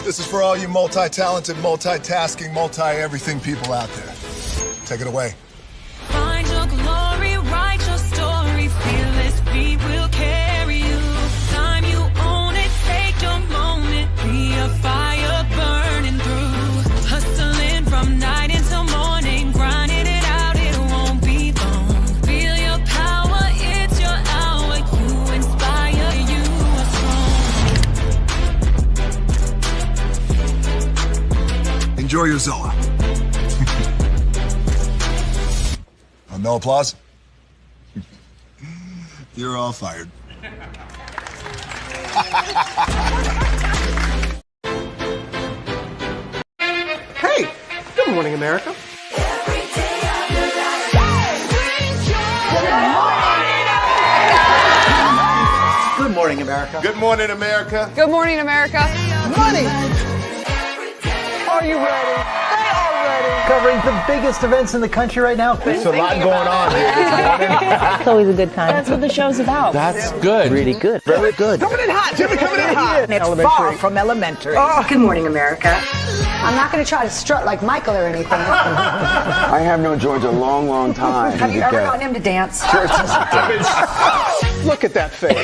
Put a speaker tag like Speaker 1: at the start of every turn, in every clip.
Speaker 1: This is for all you multi-talented, multitasking, multi-everything people out there. Take it away.
Speaker 2: Find your glory, write your story, fearless feet will carry you. Time you own it, take your moment, be a fire burning through. Hustling from night until morning, grinding it out, it won't be long. Feel your power, it's your hour, you inspire, you are strong.
Speaker 1: Enjoy your Zoa. No applause? You're all fired.
Speaker 3: Hey, good morning, America. Good morning, America.
Speaker 4: Good morning, America.
Speaker 5: Good morning, America.
Speaker 3: Money. Are you ready? They are ready. Covering the biggest events in the country right now.
Speaker 4: There's a lot going on here this morning.
Speaker 6: It's always a good time.
Speaker 7: That's what the show's about.
Speaker 4: That's good.
Speaker 6: Really good. Very good.
Speaker 3: Coming in hot. Jimmy coming in hot.
Speaker 7: It's far from elementary.
Speaker 3: Oh.
Speaker 7: Good morning, America. I'm not going to try to strut like Michael or anything.
Speaker 8: I have known George a long, long time.
Speaker 7: Have you ever gotten him to dance?
Speaker 3: Look at that face.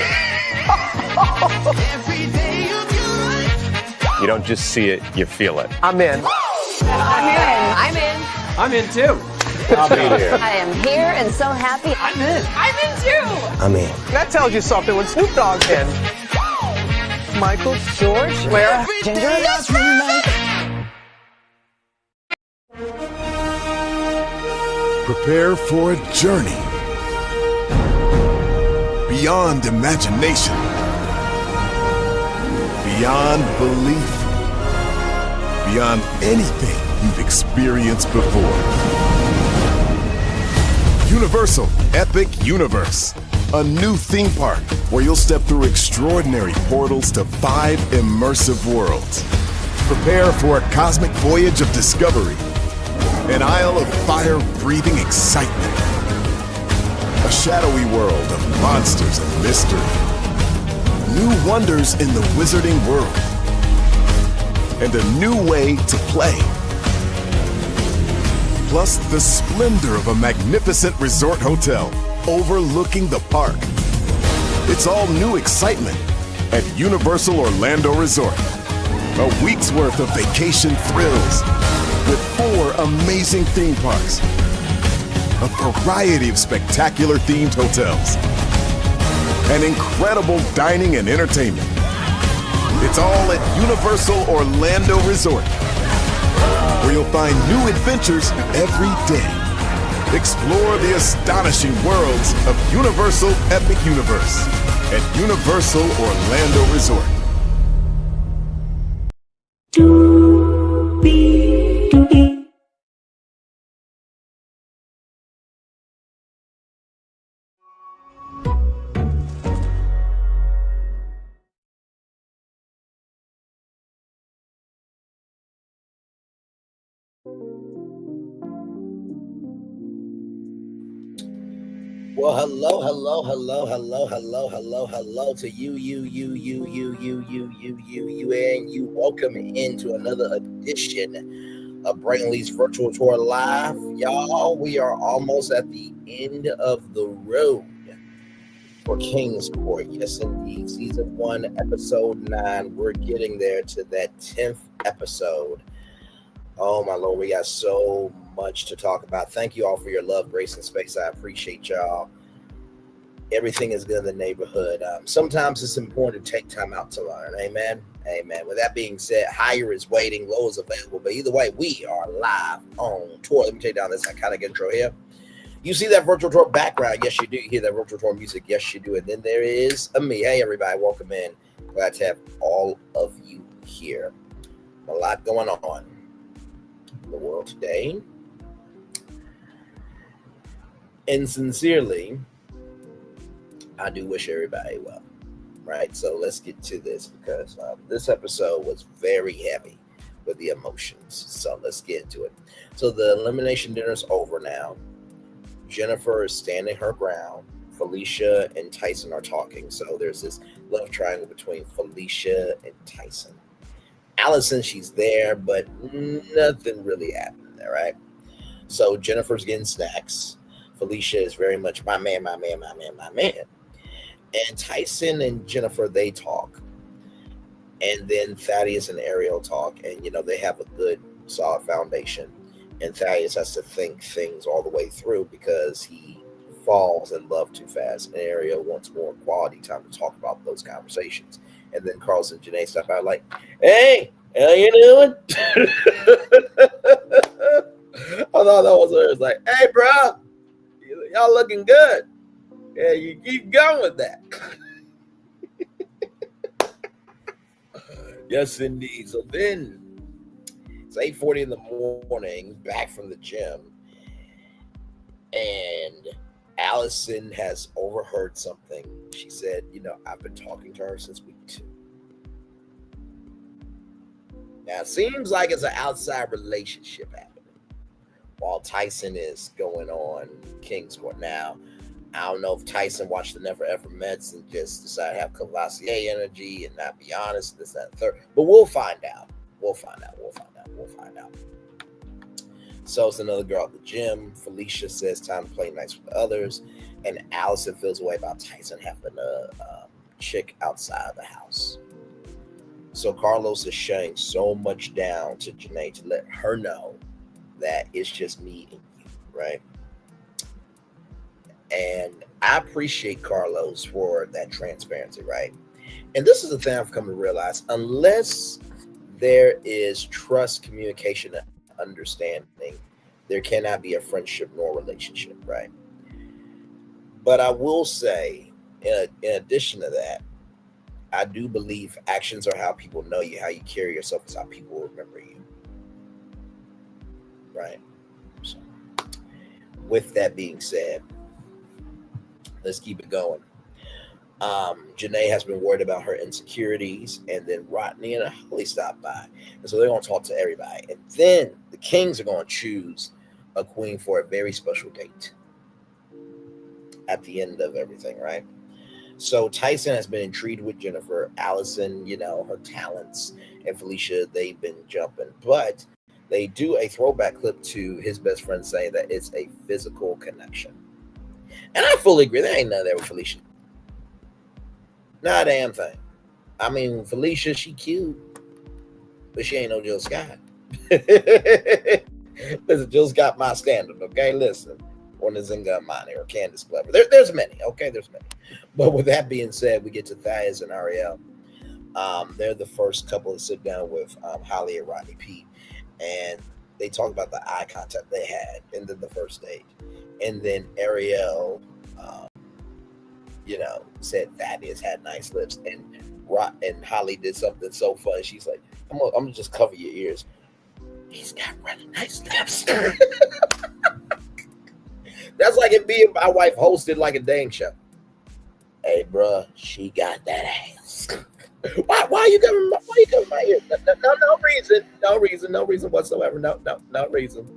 Speaker 9: You don't just see it, you feel it.
Speaker 3: I'm in.
Speaker 5: I'm in.
Speaker 3: I'm in too.
Speaker 4: I'll be here.
Speaker 6: I am here and so happy.
Speaker 3: I'm in.
Speaker 5: I'm in too.
Speaker 8: I'm in.
Speaker 3: That tells you something when Snoop Dogg's in. Michael, George, Lara, Ginger.
Speaker 1: Prepare for a journey beyond imagination, beyond belief, beyond anything you've experienced before. Universal Epic Universe, a new theme park where you'll step through extraordinary portals to 5 immersive worlds. Prepare for a cosmic voyage of discovery, an isle of fire-breathing excitement, a shadowy world of monsters and mystery, new wonders in the wizarding world, and a new way to play. Plus the splendor of a magnificent resort hotel overlooking the park. It's all new excitement at Universal Orlando Resort. A week's worth of vacation thrills with 4 amazing theme parks, a variety of spectacular themed hotels, and incredible dining and entertainment. It's all at Universal Orlando Resort, where you'll find new adventures every day. Explore the astonishing worlds of Universal Epic Universe at Universal Orlando Resort.
Speaker 10: Well, hello to you, and you. Welcome into another edition of Brainley's Virtual Tour Live. Y'all, we are almost at the end of the road for King's Court. Yes, indeed. Season 1, Episode 9. We're getting there to that 10th episode. Oh, my Lord, we got so much to talk about. Thank you all for your love, grace, and space. I appreciate y'all. Everything is good in the neighborhood. Sometimes it's important to take time out to learn. Amen. Amen. With that being said, higher is waiting, low is available. But either way, we are live on tour. Let me take down this iconic intro here. You see that virtual tour background? Yes, you do. You hear that virtual tour music? Yes, you do. And then there is me. Hey, everybody. Welcome in. Glad to have all of you here. A lot going on in the world today. And sincerely, I do wish everybody well, right? So let's get to this because this episode was very heavy with the emotions. So let's get into it. So the elimination dinner is over now. Jennifer is standing her ground. Felicia and Tyson are talking. So there's this love triangle between Felicia and Tyson. Allison, she's there, but nothing really happened there, right? So Jennifer's getting snacks. Felicia is very much my man, my man, my man, my man. And Tyson and Jennifer, they talk. And then Thaddeus and Ariel talk. And, they have a good, solid foundation. And Thaddeus has to think things all the way through because he falls in love too fast. And Ariel wants more quality time to talk about those conversations. And then Carlos and Janae stop out like, hey, how you doing? I thought that was her. It's like, hey, bro, y'all looking good. Yeah, you keep going with that. Yes, indeed. So then it's 8:40 in the morning, back from the gym, and Allison has overheard something. She said, I've been talking to her since week 2. Now, it seems like it's an outside relationship happening while Tyson is going on King's Court. Now, I don't know if Tyson watched the Never Ever Mets and just decided to have Cavassier energy and not be honest, this, that, and third. But we'll find out. We'll find out. So it's another girl at the gym. Felicia says time to play nice with the others. And Allison feels a way about Tyson having a chick outside of the house. So Carlos is shutting so much down to Janae to let her know that it's just me and you, right? And I appreciate Carlos for that transparency, right? And this is the thing I've come to realize. Unless there is trust, communication, and understanding, there cannot be a friendship nor relationship, right? But I will say, in addition to that, I do believe actions are how people know you. How you carry yourself is how people remember you, right? So, with that being said, let's keep it going. Janae has been worried about her insecurities, and then Rodney and Holly stop by. And so they're going to talk to everybody. And then the Kings are going to choose a queen for a very special date at the end of everything, right? So Tyson has been intrigued with Jennifer. Allison, her talents, and Felicia, they've been jumping. But they do a throwback clip to his best friend saying that it's a physical connection. And I fully agree. There ain't none there with Felicia. Not a damn thing. I mean, Felicia, she cute, but she ain't no Jill Scott. Listen, Jill Scott, my standard, okay? Listen, or Nzinga Amani or Candace Clever. There's many, okay? There's many. But with that being said, we get to Thaddeus and Ariel. They're the first couple to sit down with Holly and Rodney Pete, and they talk about the eye contact they had in the first date. And then Ariel, said Thaddeus had nice lips, and Holly did something so fun. She's like, I'm gonna just cover your ears. He's got really nice lips. That's like if me and my wife hosted like a dang show. Hey, bruh, she got that ass. Why you covering my ears? No reason whatsoever. No reason.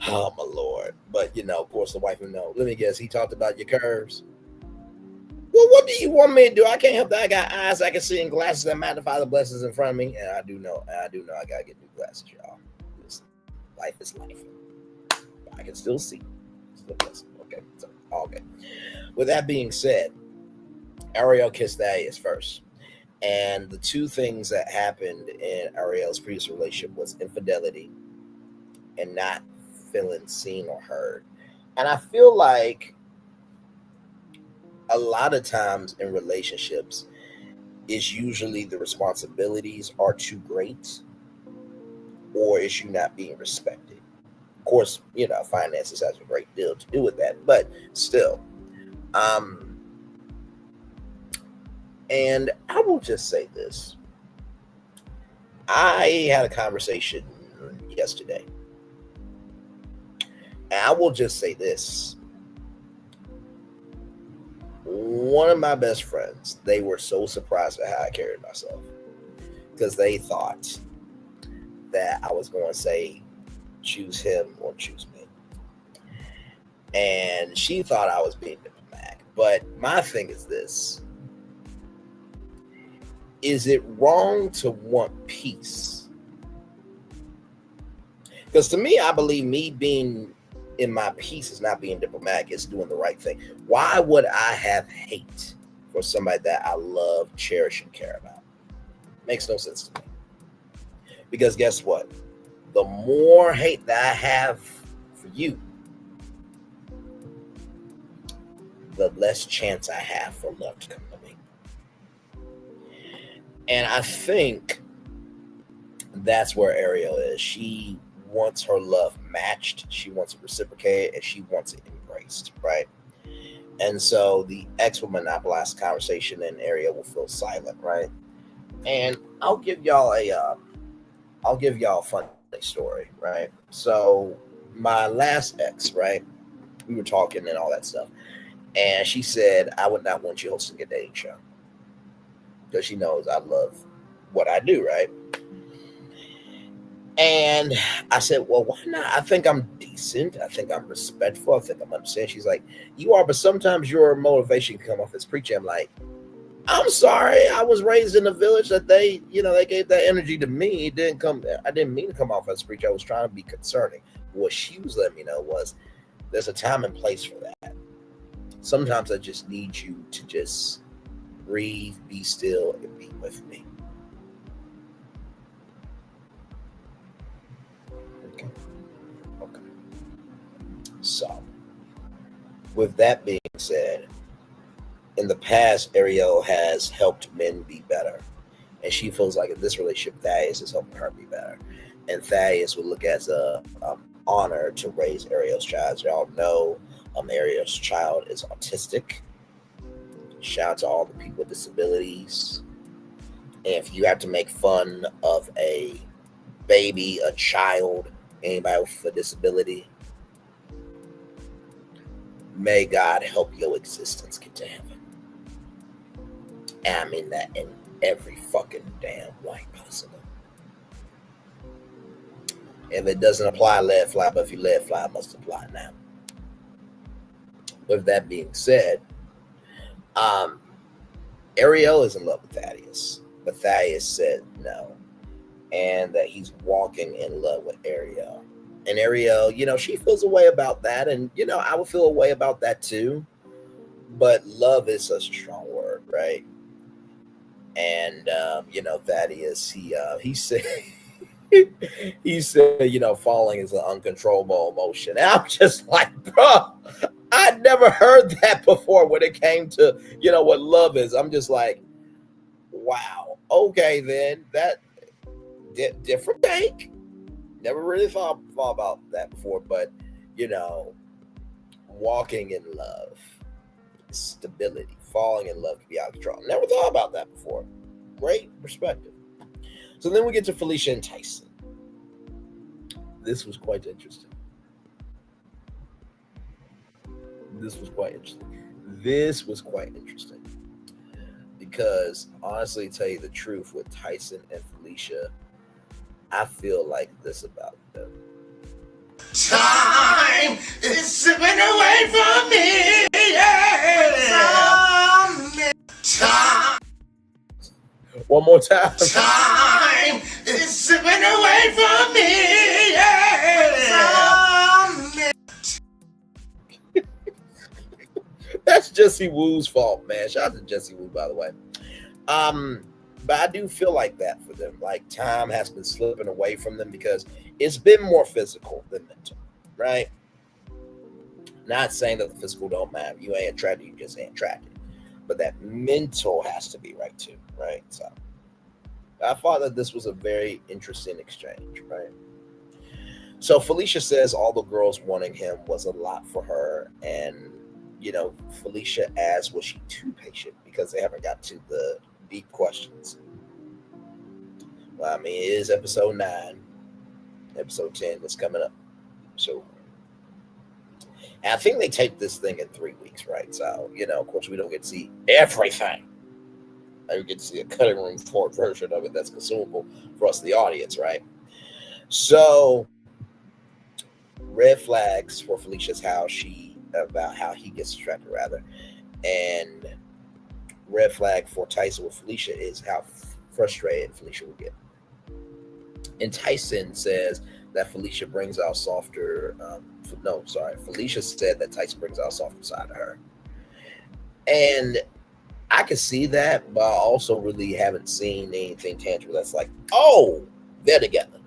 Speaker 10: Oh my Lord. But of course the wife would know. Let me guess, he talked about your curves. Well, what do you want me to do? I can't help that I got eyes I can see and glasses that magnify the blessings in front of me. And I do know I gotta get new glasses, y'all. Listen, life is life. I can still see. Still blessed. Okay. So all good. With that being said, Ariel kissed Thaddeus first. And the two things that happened in Ariel's previous relationship was infidelity and not feeling seen or heard. And I feel like a lot of times in relationships, it's usually the responsibilities are too great or it's you not being respected. Of course, finances has a great deal to do with that, but still. And I will just say this. I had a conversation yesterday. And I will just say this. One of my best friends, they were so surprised at how I carried myself. Because they thought that I was going to say, choose him or choose me. And she thought I was being diplomatic. But my thing is this. is it wrong to want peace? Because to me, I believe me being in my peace is not being diplomatic, it's doing the right thing. Why would I have hate for somebody that I love, cherish, and care about? Makes no sense to me. Because guess what? The more hate that I have for you, the less chance I have for love to come to me. And I think that's where Ariel is. She wants her love matched, she wants it reciprocated, and she wants it embraced, right? And so the ex will monopolize the conversation and Ariel will feel silent, right? And I'll give y'all a funny story, right? So my last ex, right? We were talking and all that stuff. And she said, I would not want you hosting a dating show. Because she knows I love what I do, right? And I said, well, why not? I think I'm decent. I think I'm respectful. I think I'm understanding. She's like, you are, but sometimes your motivation can come off as preaching. I'm like, I'm sorry. I was raised in a village that they gave that energy to me. I didn't mean to come off as preaching. I was trying to be concerning. What she was letting me know was there's a time and place for that. Sometimes I just need you to just breathe, be still, and be with me. Okay. So, with that being said, in the past, Ariel has helped men be better. And she feels like in this relationship, Thaddeus is helping her be better. And Thaddeus would look as an honor to raise Ariel's child. As y'all know, Ariel's child is autistic. Shout out to all the people with disabilities. And if you have to make fun of a baby, a child, anybody with a disability, may God help your existence get to heaven. And I mean that in every fucking damn way possible. If it doesn't apply, let it fly. But if you let it fly, it must apply now. With that being said, Ariel is in love with Thaddeus, but Thaddeus said no, and that he's walking in love with Ariel. And Ariel, she feels a way about that, and I would feel a way about that too. But love is such a strong word, right? And Thaddeus, he said. He said, falling is an uncontrollable emotion. And I'm just like, bro, I'd never heard that before when it came to, what love is. I'm just like, wow. Okay, then that different take. Never really thought about that before, but, walking in love, stability, falling in love can be out of control. Never thought about that before. Great perspective. So then we get to Felicia and Tyson. This was quite interesting. Because honestly, to tell you the truth, with Tyson and Felicia, I feel like this about them.
Speaker 4: Time is slipping away from me. Yeah. Time.
Speaker 10: One more time.
Speaker 4: Time is slipping away from me. Yeah.
Speaker 10: That's Jesse Woo's fault, man. Shout out to Jesse Woo, by the way. But I do feel like that for them. Like time has been slipping away from them because it's been more physical than mental, right? Not saying that the physical don't matter. You ain't attracted, you just ain't attracted. But that mental has to be right too, right? So I thought that this was a very interesting exchange, right? So Felicia says all the girls wanting him was a lot for her. And, Felicia asks, was she too patient? Because they haven't got to the deep questions. Well, it is episode 9. Episode 10 is coming up. So, and I think they taped this thing in 3 weeks, right? So, of course, we don't get to see everything. We get to see a cutting room floor version of it that's consumable for us, the audience, right? So, red flags for Felicia's about how he gets distracted, rather. And red flag for Tyson with Felicia is how frustrated Felicia will get. And Tyson says that Felicia brings out softer. Felicia said that Tyson brings out softer side of her, and I can see that, but I also really haven't seen anything tangible that's like, oh, they're together.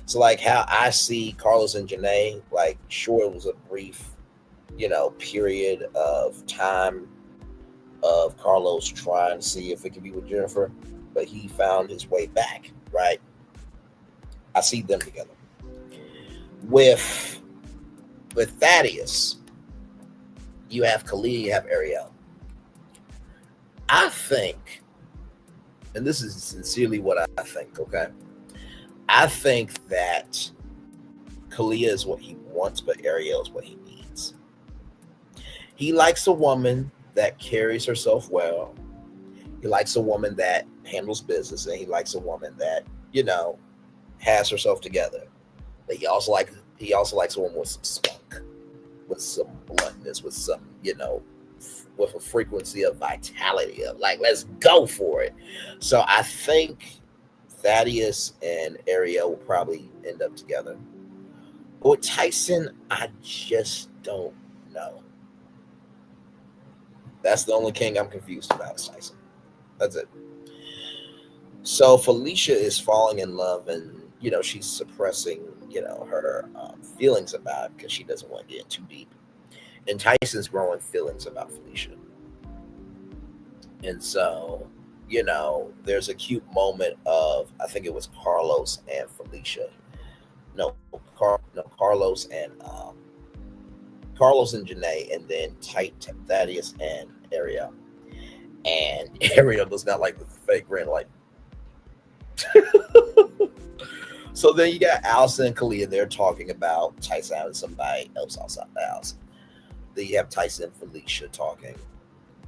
Speaker 10: So like how I see Carlos and Janae, like sure it was a brief, period of time of Carlos trying to see if it could be with Jennifer, but he found his way back, right? I see them together. With Thaddeus, you have Kalia, you have Ariel. I think, and this is sincerely what I think, okay? I think that Kalia is what he wants, but Ariel is what he needs. He likes a woman that carries herself well. He likes a woman that handles business, and he likes a woman that, has herself together. But he also likes a woman with some spunk, with some bluntness, with some, with a frequency of vitality of like, let's go for it. So I think Thaddeus and Ariel will probably end up together. But with Tyson, I just don't know. That's the only king I'm confused about is Tyson. That's it. So Felicia is falling in love, and she's suppressing her feelings about it because she doesn't want to get in too deep. And Tyson's growing feelings about Felicia. And so, there's a cute moment of, I think it was Carlos and Felicia. Carlos and Janae, and then Thaddeus and Ariel. And Ariel does not like the fake grin, like. So then you got Allison and Kalia. They're talking about Tyson having somebody else outside the house. Then you have Tyson and Felicia talking.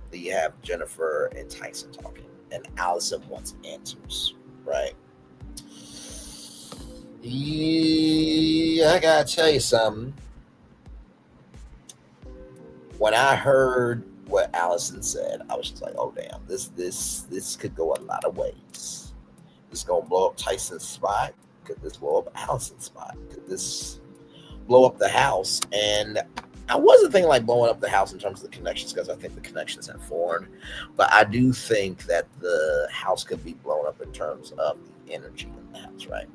Speaker 10: Then you have Jennifer and Tyson talking. And Allison wants answers, right? Yeah, I gotta tell you something. When I heard what Allison said, I was just like, oh damn, this could go a lot of ways. This gonna blow up Tyson's spot. Could this blow up Allison's spot? Could this blow up the house? And I wasn't thinking like blowing up the house in terms of the connections, because I think the connections have formed. But I do think that the house could be blown up in terms of the energy in the house, right?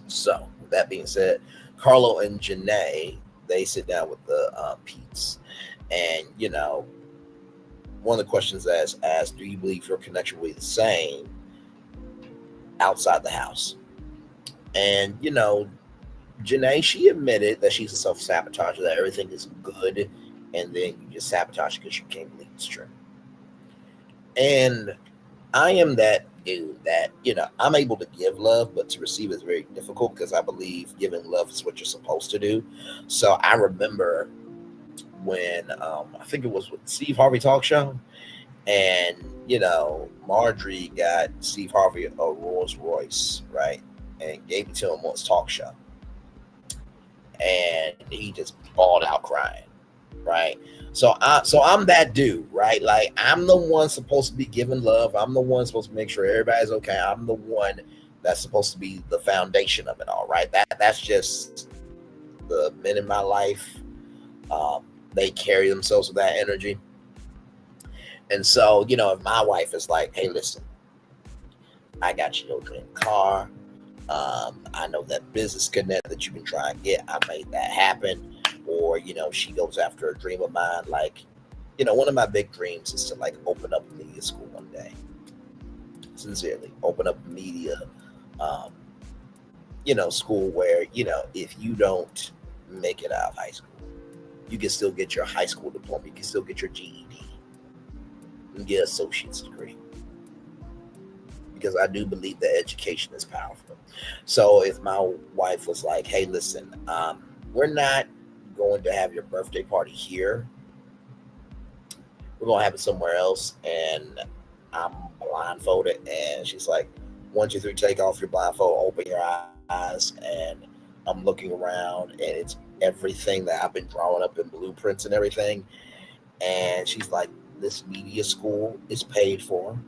Speaker 10: So with that being said, Carlo and Janae, they sit down with the Pete's, and one of the questions that's asked, do you believe your connection will be the same outside the house? And Janae, she admitted that she's a self-sabotager, that everything is good, and then you just sabotage because you can't believe it's true. And I am that dude that, I'm able to give love, but to receive is very difficult, because I believe giving love is what you're supposed to do. So I remember when, I think it was with Steve Harvey talk show, and, Marjorie got Steve Harvey a Rolls Royce, right? And gave it to him on his talk show. And he just bawled out crying, right? So I'm that dude, right? Like, I'm the one supposed to be giving love. I'm the one supposed to make sure everybody's okay. I'm the one that's supposed to be the foundation of it all, right? That's just the men in my life. They carry themselves with that energy. And so, if my wife is like, hey, listen, I got your dream car. I know that business connect that you've been trying to get. I made that happen. Or, she goes after a dream of mine. Like, one of my big dreams is to like open up a media school one day. Sincerely, open up a media, school where, if you don't make it out of high school, you can still get your high school diploma. You can still get your GED and get an associate's degree. Because I do believe that education is powerful. So if my wife was like, hey, listen, we're not going to have your birthday party here. We're going to have it somewhere else. And I'm blindfolded. And she's like, 1, 2, 3, take off your blindfold, open your eyes. And I'm looking around, and it's everything that I've been drawing up in blueprints and everything. And she's like, this media school is paid for.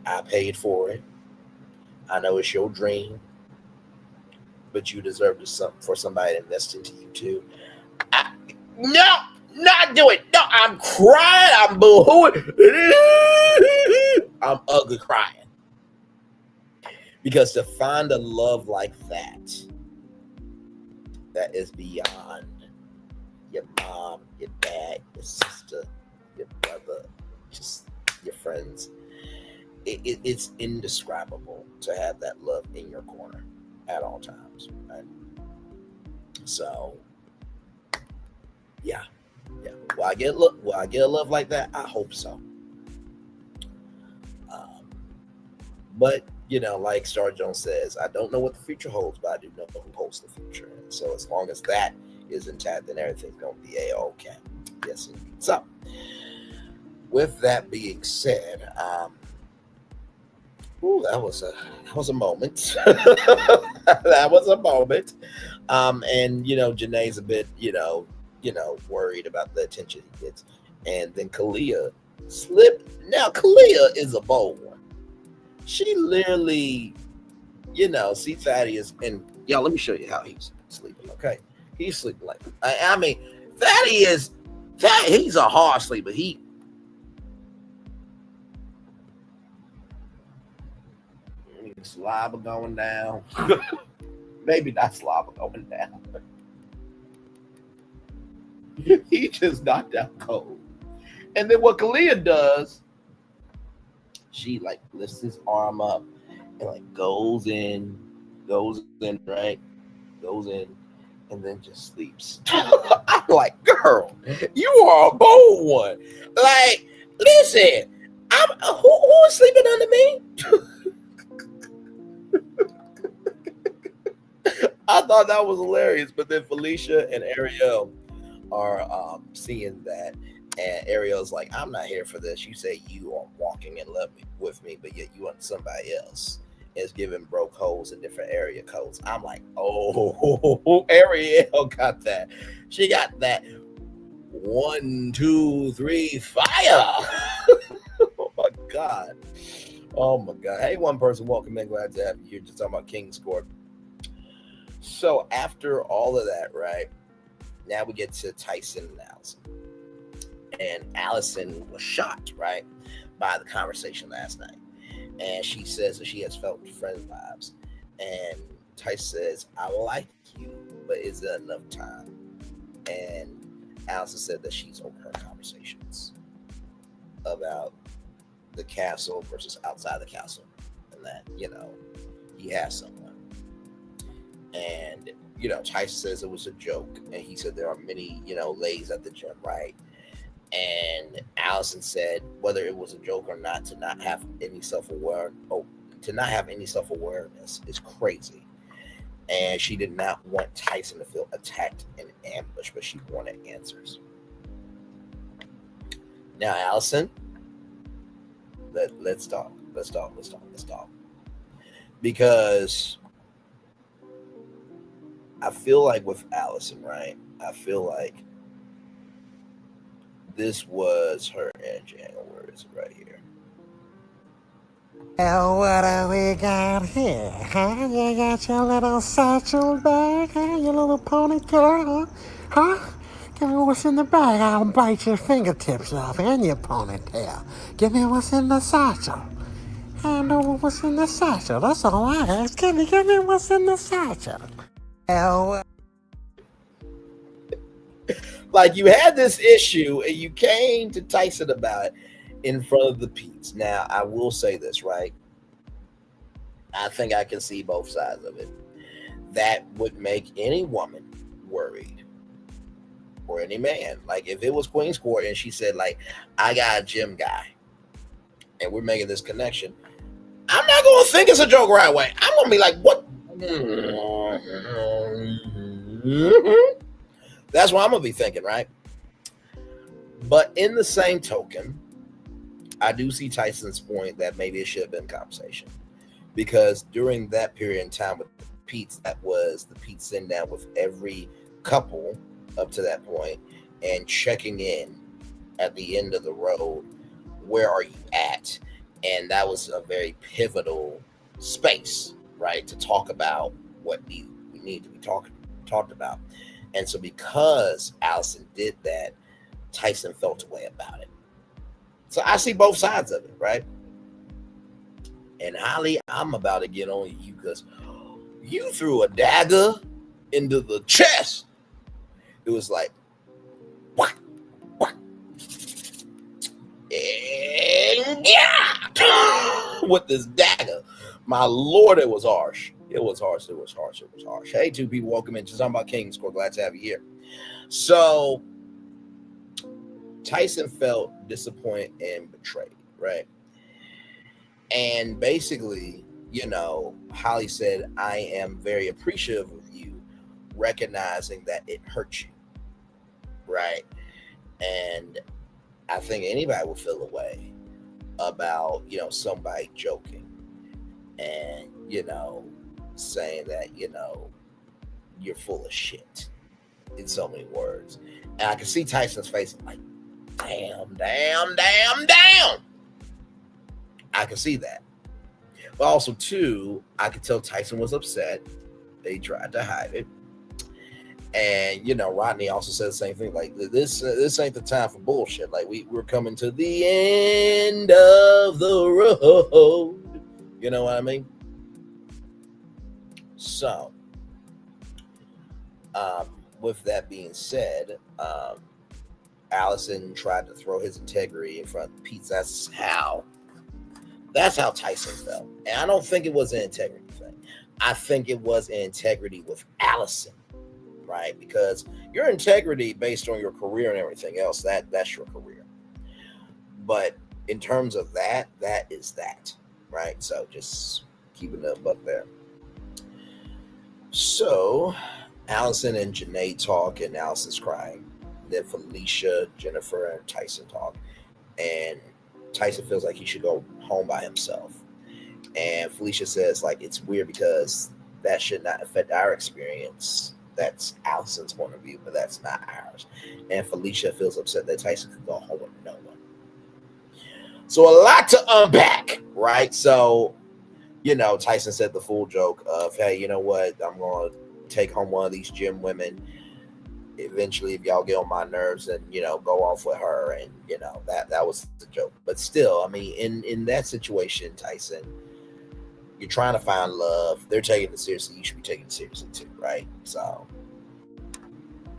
Speaker 10: I paid for it. I know it's your dream, but you deserve for somebody to invest into you too. No, not do it. No, I'm crying. I'm boohooing. I'm ugly crying. Because to find a love like that is beyond your mom, your dad, your sister, your brother, just your friends. It's indescribable to have that love in your corner at all times, right? So, yeah. Will I get a love like that? I hope so. But like Star Jones says, I don't know what the future holds, but I do know who holds the future. And so, as long as that is intact, then everything's gonna be okay. Yes, indeed. So, with that being said, that was a moment. That was a moment. And Janae's a bit, worried about the attention he gets. And then Kalia slipped. Now Kalia is a bold one. She literally, see Thaddeus, and let me show you how he's sleeping. Okay, he's sleeping like I mean, Thaddeus, he's a hard sleeper. Slobber going down. Maybe not slobber going down. He just knocked out cold. And then what Kalia does, she lifts his arm up and goes in, right? Goes in and then just sleeps. I'm like, girl, you are a bold one. Listen, who is sleeping under me? I thought that was hilarious, but then Felicia and Ariel are seeing that, and Ariel's like, I'm not here for this. You say you are walking in love with me, but yet you want somebody else. Is giving broke holes in different area codes. I'm like, oh, Ariel got that. She got that 1, 2, 3 fire. Oh my God. Hey, one person, welcome in. Glad to have you. You're just talking about King's Court. So after all of that, right, now we get to Tyson and Allison. And Allison was shocked, right, by the conversation last night. And she says that she has felt friend vibes. And Tyson says, I like you, but is there enough time? And Allison said that she's over her conversations about the castle versus outside the castle. And that, he has someone. And, Tyson says it was a joke. And he said there are many, ladies at the gym, right? And Allison said whether it was a joke or not, to not have any self-awareness is crazy. And she did not want Tyson to feel attacked and ambushed, but she wanted answers. Now, Allison, let's talk. Because I feel like with Allison, right? I feel like this was her edge. Where is it? Right here.
Speaker 3: Well, what do we got here? Huh? You got your little satchel bag, huh? Your little ponytail, huh? Give me what's in the bag. I'll bite your fingertips off and your ponytail. Give me what's in the satchel. I know what's in the satchel. That's all I ask. Give me what's in the satchel. Well,
Speaker 10: you had this issue and you came to Tyson about it in front of the Pete's. Now, I will say this, right? I think I can see both sides of it. That would make any woman worried, or any man. If it was Queen's Court and she said, I got a gym guy and we're making this connection, I'm not going to think it's a joke right away. I'm going to be like, what? That's what I'm going to be thinking, right? But in the same token, I do see Tyson's point that maybe it should have been a conversation. Because during that period in time with the Pete's, that was the Pete sitting down with every couple up to that point and checking in at the end of the road. Where are you at? And that was a very pivotal space, right, to talk about what we need to be talked about. And so because Allison did that, Tyson felt a way about it. So I see both sides of it, right? And Holly, I'm about to get on you because you threw a dagger into the chest. It was like, what? And yeah, with this dagger. My Lord, it was harsh. It was harsh. Hey, two people, welcome in. Just talking about King's Court. Glad to have you here. So Tyson felt disappointed and betrayed, right? And basically, Holly said, I am very appreciative of you recognizing that it hurt you, right? And I think anybody will feel a way about, somebody joking and, saying that, you're full of shit in so many words. And I can see Tyson's face like, damn. I can see that. But also, too, I could tell Tyson was upset. They tried to hide it. And, Rodney also said the same thing. Like, this ain't the time for bullshit. Like, we're coming to the end of the road. You know what I mean? So, with that being said, Allison tried to throw his integrity in front of Pete. That's how Tyson felt. And I don't think it was an integrity thing. I think it was an integrity with Allison, right? Because your integrity based on your career and everything else, that's your career. But in terms of that is that, right? So just keeping it up there. So Allison and Janae talk, and Allison's crying. Then Felicia, Jennifer, and Tyson talk. And Tyson feels like he should go home by himself. And Felicia says, like, it's weird because that should not affect our experience. That's Allison's point of view, but that's not ours. And Felicia feels upset that Tyson could go home with no one. So a lot to unpack, right? So, Tyson said the full joke of, hey, you know what? I'm going to take home one of these gym women. Eventually, if y'all get on my nerves, and go off with her, and that was the joke. But still, I mean, in that situation, Tyson, you're trying to find love. They're taking it seriously. You should be taking it seriously too, right? So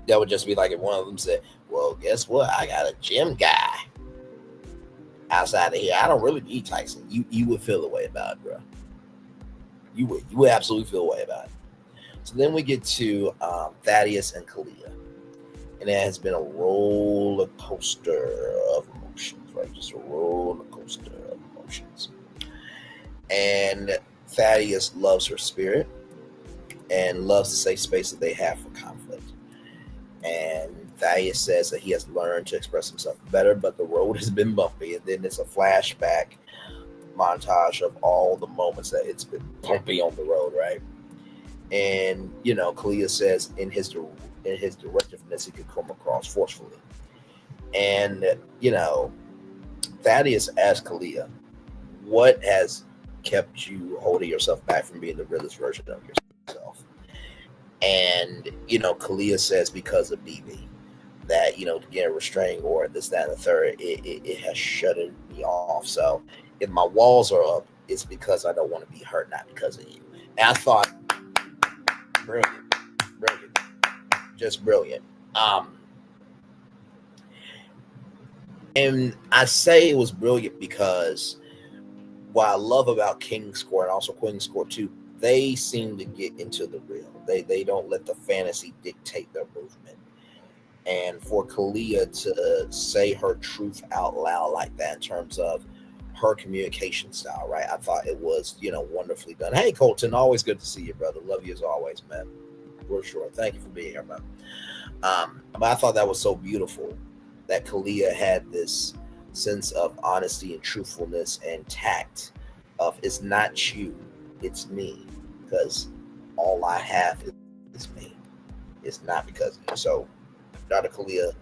Speaker 10: that would just be like if one of them said, "Well, guess what? I got a gym guy outside of here. I don't really need Tyson." You would feel a way about it, bro. You would absolutely feel a way about it. So then we get to Thaddeus and Kalia. And it has been a roller coaster of emotions, right? Just a roller coaster of emotions. And Thaddeus loves her spirit and loves the safe space that they have for conflict. And Thaddeus says that he has learned to express himself better, but the road has been bumpy. And then it's a flashback montage of all the moments that it's been bumpy on the road, right? And, Kalia says in his directiveness, he could come across forcefully. And, Thaddeus asked Kalia, what has kept you holding yourself back from being the realest version of yourself? And, Kalia says because of BB, that, to get a restraining order, this, that, and the third, it has shuttered me off. So if my walls are up, it's because I don't want to be hurt, not because of you. And I thought, brilliant, just brilliant. And I say it was brilliant because what I love about King's Court and also Queen's Court too, they seem to get into the real. They don't let the fantasy dictate their movement. And for Kalia to say her truth out loud like that in terms of her communication style, right? I thought it was, wonderfully done. Hey, Colton, always good to see you, brother. Love you as always, man. For sure. Thank you for being here, man. But I thought that was so beautiful that Kalia had this sense of honesty and truthfulness and tact of it's not you, it's me, because all I have is me. It's not because of you. So, Dr. Kalia,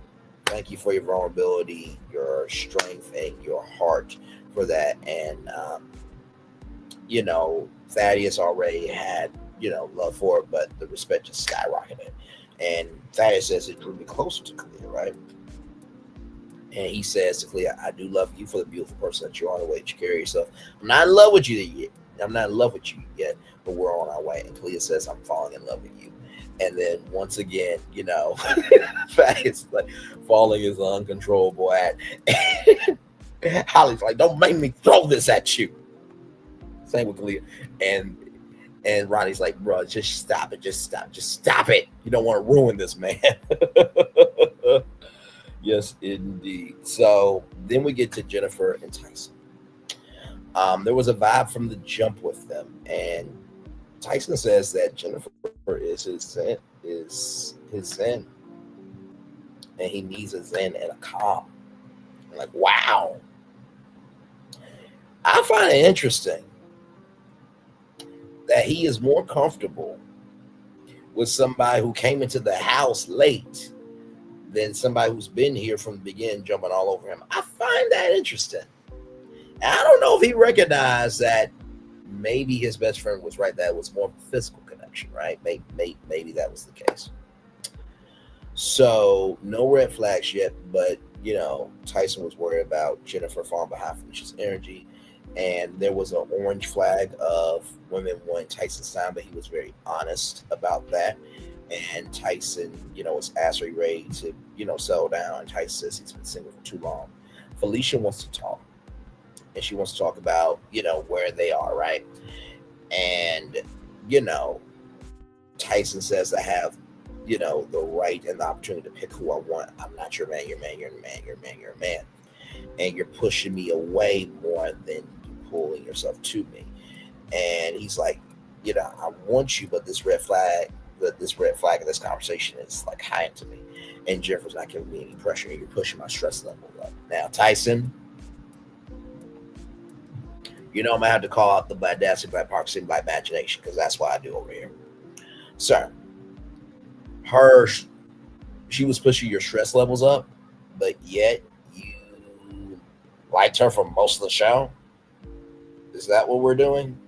Speaker 10: Thank you for your vulnerability, your strength, and your heart for that. And Thaddeus already had love for it, but the respect just skyrocketed. And Thaddeus says it drew me closer to Kalia, right? And he says to Kalia, I do love you for the beautiful person that you are, the way that you carry yourself. I'm not in love with you yet. I'm not in love with you yet, but we're on our way. And Kalia says, I'm falling in love with you. And then once again, Thaddeus like falling is an uncontrollable act. Holly's like, don't make me throw this at you. Same with Kalia. And Ronnie's like, bro, just stop it. Just stop it. You don't want to ruin this, man. Yes, indeed. So then we get to Jennifer and Tyson. There was a vibe from the jump with them. And Tyson says that Jennifer is his zen. And he needs a zen and a calm. I'm like, wow. I find it interesting that he is more comfortable with somebody who came into the house late than somebody who's been here from the beginning, jumping all over him. I find that interesting. And I don't know if he recognized that maybe his best friend was right. That was more of a physical connection, right? Maybe that was the case. So no red flags yet, but Tyson was worried about Jennifer falling behind Felicia's energy. And there was an orange flag of women wanting Tyson's time, but he was very honest about that. And Tyson, was asked, are you ready to, settle down? And Tyson says he's been single for too long. Felicia wants to talk. And she wants to talk about, where they are, right? And, Tyson says, I have, the right and the opportunity to pick who I want. I'm not your man, you're a man, you're a man, you're a man, you're a man. And you're pushing me away more than pulling yourself to me. And he's like, I want you, but this red flag in this conversation is like high to me. And Jennifer's not giving me any pressure. You're pushing my stress level up. Now, Tyson, I'm gonna have to call out the Bladacity, Black Park Black Imagination, because that's what I do over here. Sir, she was pushing your stress levels up, but yet you liked her for most of the show. Is that what we're doing?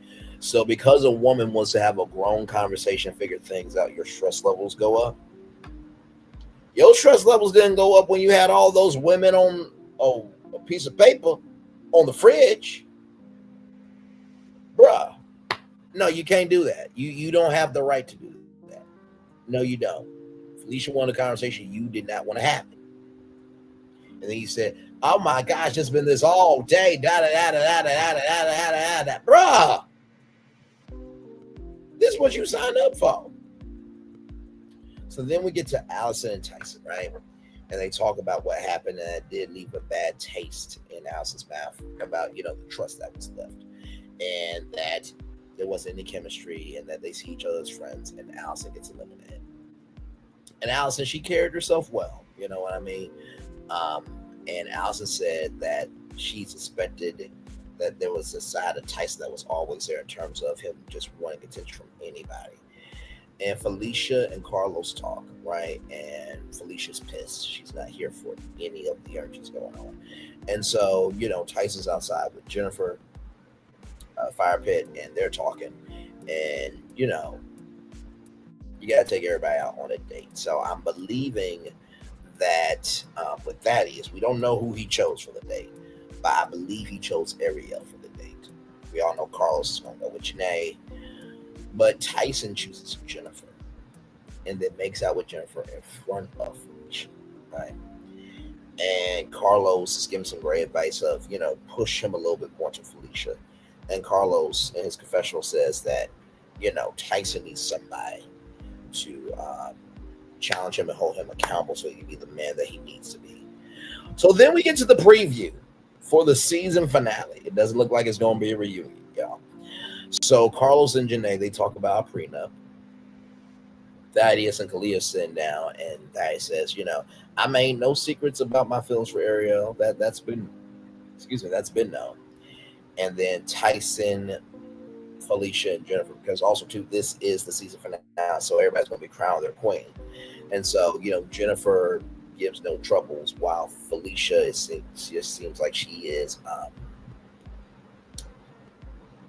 Speaker 10: So because a woman wants to have a grown conversation, figure things out, your stress levels go up. Your stress levels didn't go up when you had all those women on a piece of paper on the fridge. Bruh. No, you can't do that. You don't have the right to do that. No, you don't. Felicia wanted a conversation you did not want to have it. And then he said, oh my gosh, it's been this all day. Bruh. This is what you signed up for. So then we get to Allison and Tyson, right? And they talk about what happened, and it did leave a bad taste in Allison's mouth about, the trust that was left. And that there wasn't any chemistry, and that they see each other as friends, and Allison gets eliminated. And Allison, she carried herself well, you know what I mean? And Allison said that she suspected that there was a side of Tyson that was always there in terms of him just wanting attention from anybody. And Felicia and Carlos talk, right? And Felicia's pissed. She's not here for any of the urges going on. And so, Tyson's outside with Jennifer, fire pit, and they're talking. And, you got to take everybody out on a date. So I'm believing that with Thaddeus, we don't know who he chose for the date, but I believe he chose Ariel for the date. We all know Carlos is going to go with Janae, but Tyson chooses Jennifer and then makes out with Jennifer in front of Felicia, right? And Carlos is giving some great advice of, push him a little bit more to Felicia. And Carlos, in his confessional, says that, Tyson needs somebody to challenge him and hold him accountable so he can be the man that he needs to be. So then we get to the preview for the season finale. It doesn't look like it's going to be a reunion, y'all. So Carlos and Janae, they talk about a prenup. Thaddeus and Kalia sitting down, and Thaddeus says, I made no secrets about my feelings for Ariel. That's been known. And then Tyson, Felicia, and Jennifer, because also too, this is the season finale, so everybody's going to be crowned their queen. And so, Jennifer gives no troubles, while Felicia just seems like she is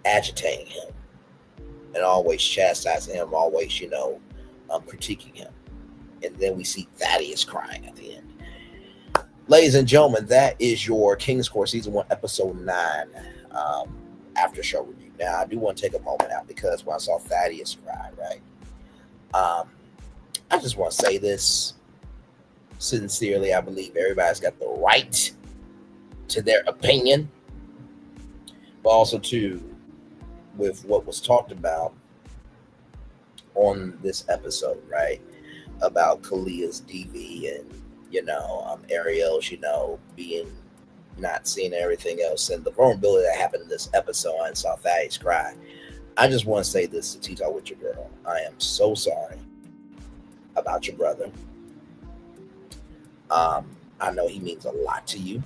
Speaker 10: agitating him and always chastising him, always, critiquing him. And then we see Thaddeus crying at the end. Ladies and gentlemen, that is your King's Court Season 1, Episode 9 after show review. Now, I do want to take a moment out because when I saw Thaddeus cry, right, I just want to say this sincerely. I believe everybody's got the right to their opinion, but also, too, with what was talked about on this episode, right, about Kalia's DV and Ariel's, being not seeing everything else, and the vulnerability that happened in this episode. I saw Thaddeus cry. I just want to say this to T-Talk with your girl. I am so sorry about your brother. I know he means a lot to you.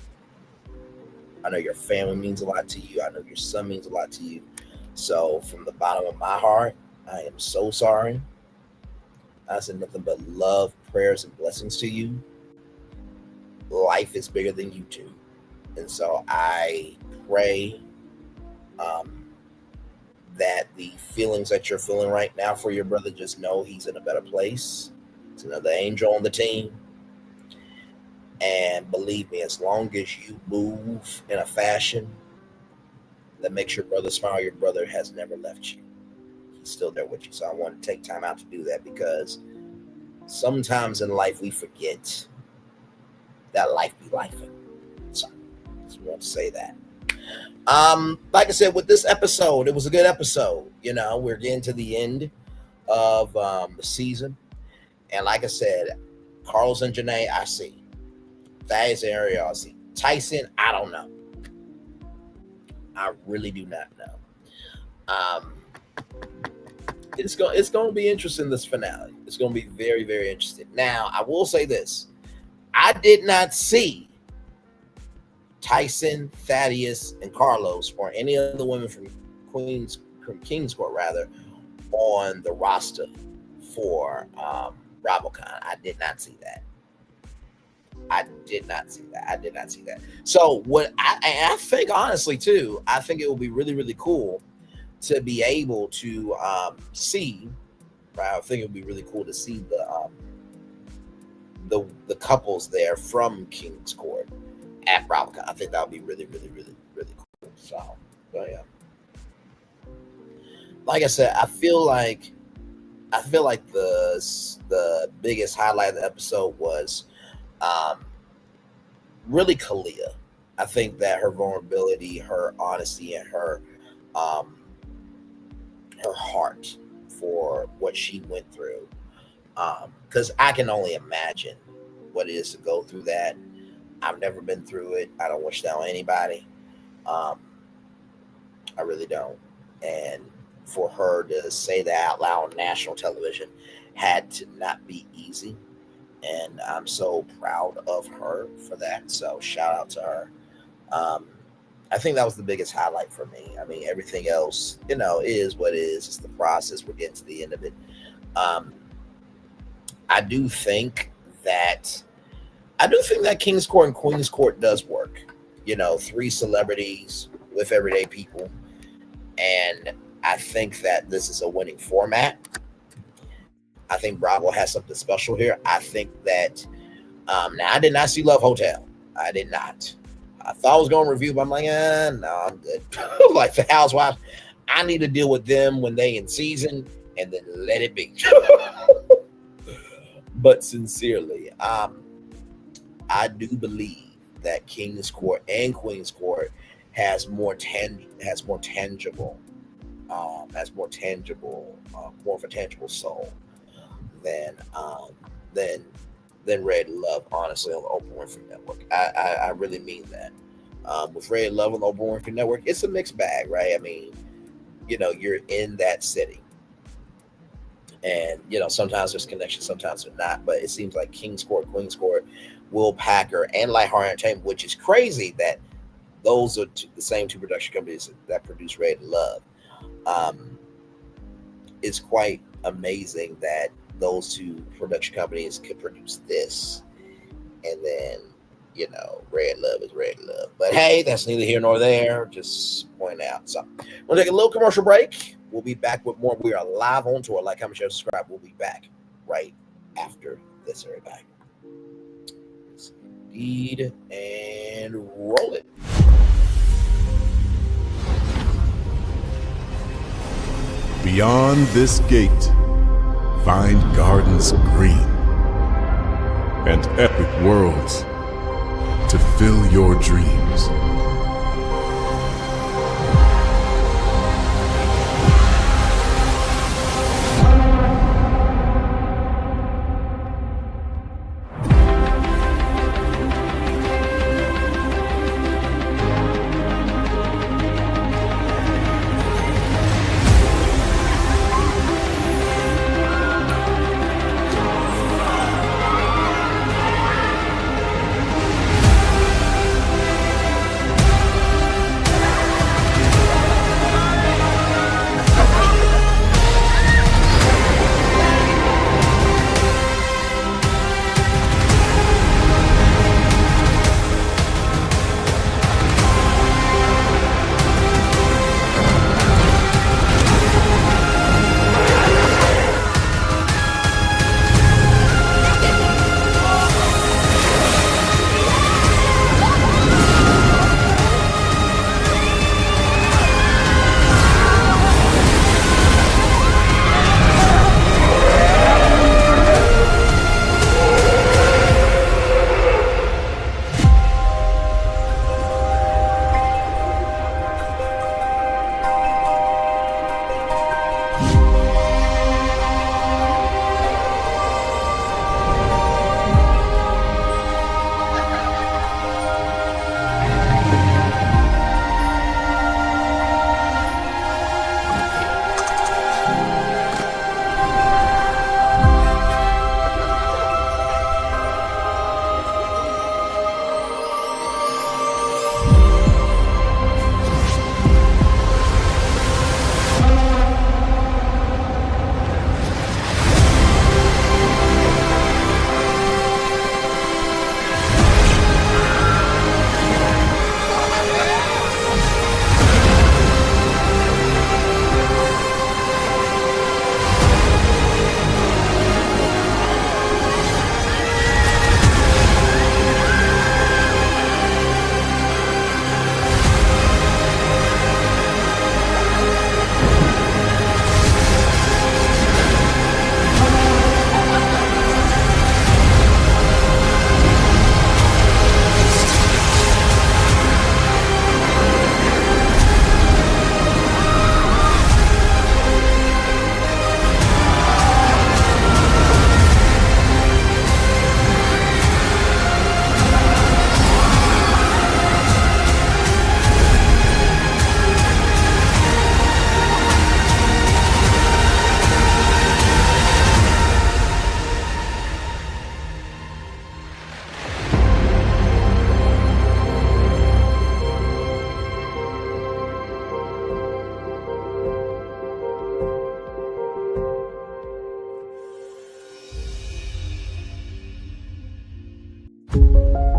Speaker 10: I know your family means a lot to you. I know your son means a lot to you. So from the bottom of my heart, I am so sorry. I said nothing but love, prayers, and blessings to you. Life is bigger than you two. And so I pray that the feelings that you're feeling right now for your brother, just know he's in a better place. It's another angel on the team. And believe me, as long as you move in a fashion that makes your brother smile, your brother has never left you. He's still there with you. So I want to take time out to do that, because sometimes in life we forget that life be life. So I just want to say that. Like I said, with this episode, it was a good episode. We're getting to the end of the season. And like I said, Carlos and Janae, I see. Thaddeus and Ariel, I see. Tyson, I don't know. I really do not know. It's going to be interesting, this finale. It's going to be very, very interesting. Now, I will say this. I did not see Tyson, Thaddeus, and Carlos, or any other women from King's Court, rather, on the roster for BravoCon. I did not see that. I did not see that. So what I think, honestly, too, I think it will be really, really cool to be able to see. Right? I think it would be really cool to see the couples there from King's Court at BravoCon. I think that would be really, really, really, really cool. So yeah. Like I said, I feel like the biggest highlight of the episode was really Kalia. I think that her vulnerability, her honesty, and her heart for what she went through. Because I can only imagine what it is to go through that. I've never been through it. I don't wish that on anybody. I really don't. And for her to say that out loud on national television had to not be easy. And I'm so proud of her for that. So shout out to her. I think that was the biggest highlight for me. I mean, everything else, is what it is. It's the process. We're getting to the end of it. I do think that King's Court and Queen's Court does work. 3 celebrities with everyday people. And I think that this is a winning format. I think Bravo has something special here. I think that now, I did not see Love Hotel. I did not. I thought I was going to review, but I'm like, no, I'm good. Like the Housewives, I need to deal with them when they in season, and then let it be. But sincerely, I do believe that King's Court and Queen's Court has more tangible, more of a tangible soul than Red Love, honestly, on the Oprah Winfrey Network. I really mean that. With Red Love on the Oprah Winfrey Network, it's a mixed bag, right? I mean, you're in that city. And, sometimes there's connections, sometimes there's not. But it seems like King's Court, Queen's Court, Will Packer, and Lightheart Entertainment, which is crazy that those are the same 2 production companies that produce Red Love. It's quite amazing that those 2 production companies could produce this and then, you know, red love is red love. But hey, that's neither here nor there. Just point out. So we'll take a little commercial break. We'll be back with more. We are live on tour. Like, comment, share, subscribe. We'll be back right after this, everybody. Indeed, and roll it.
Speaker 1: Beyond this gate, find gardens green and epic worlds to fill your dreams.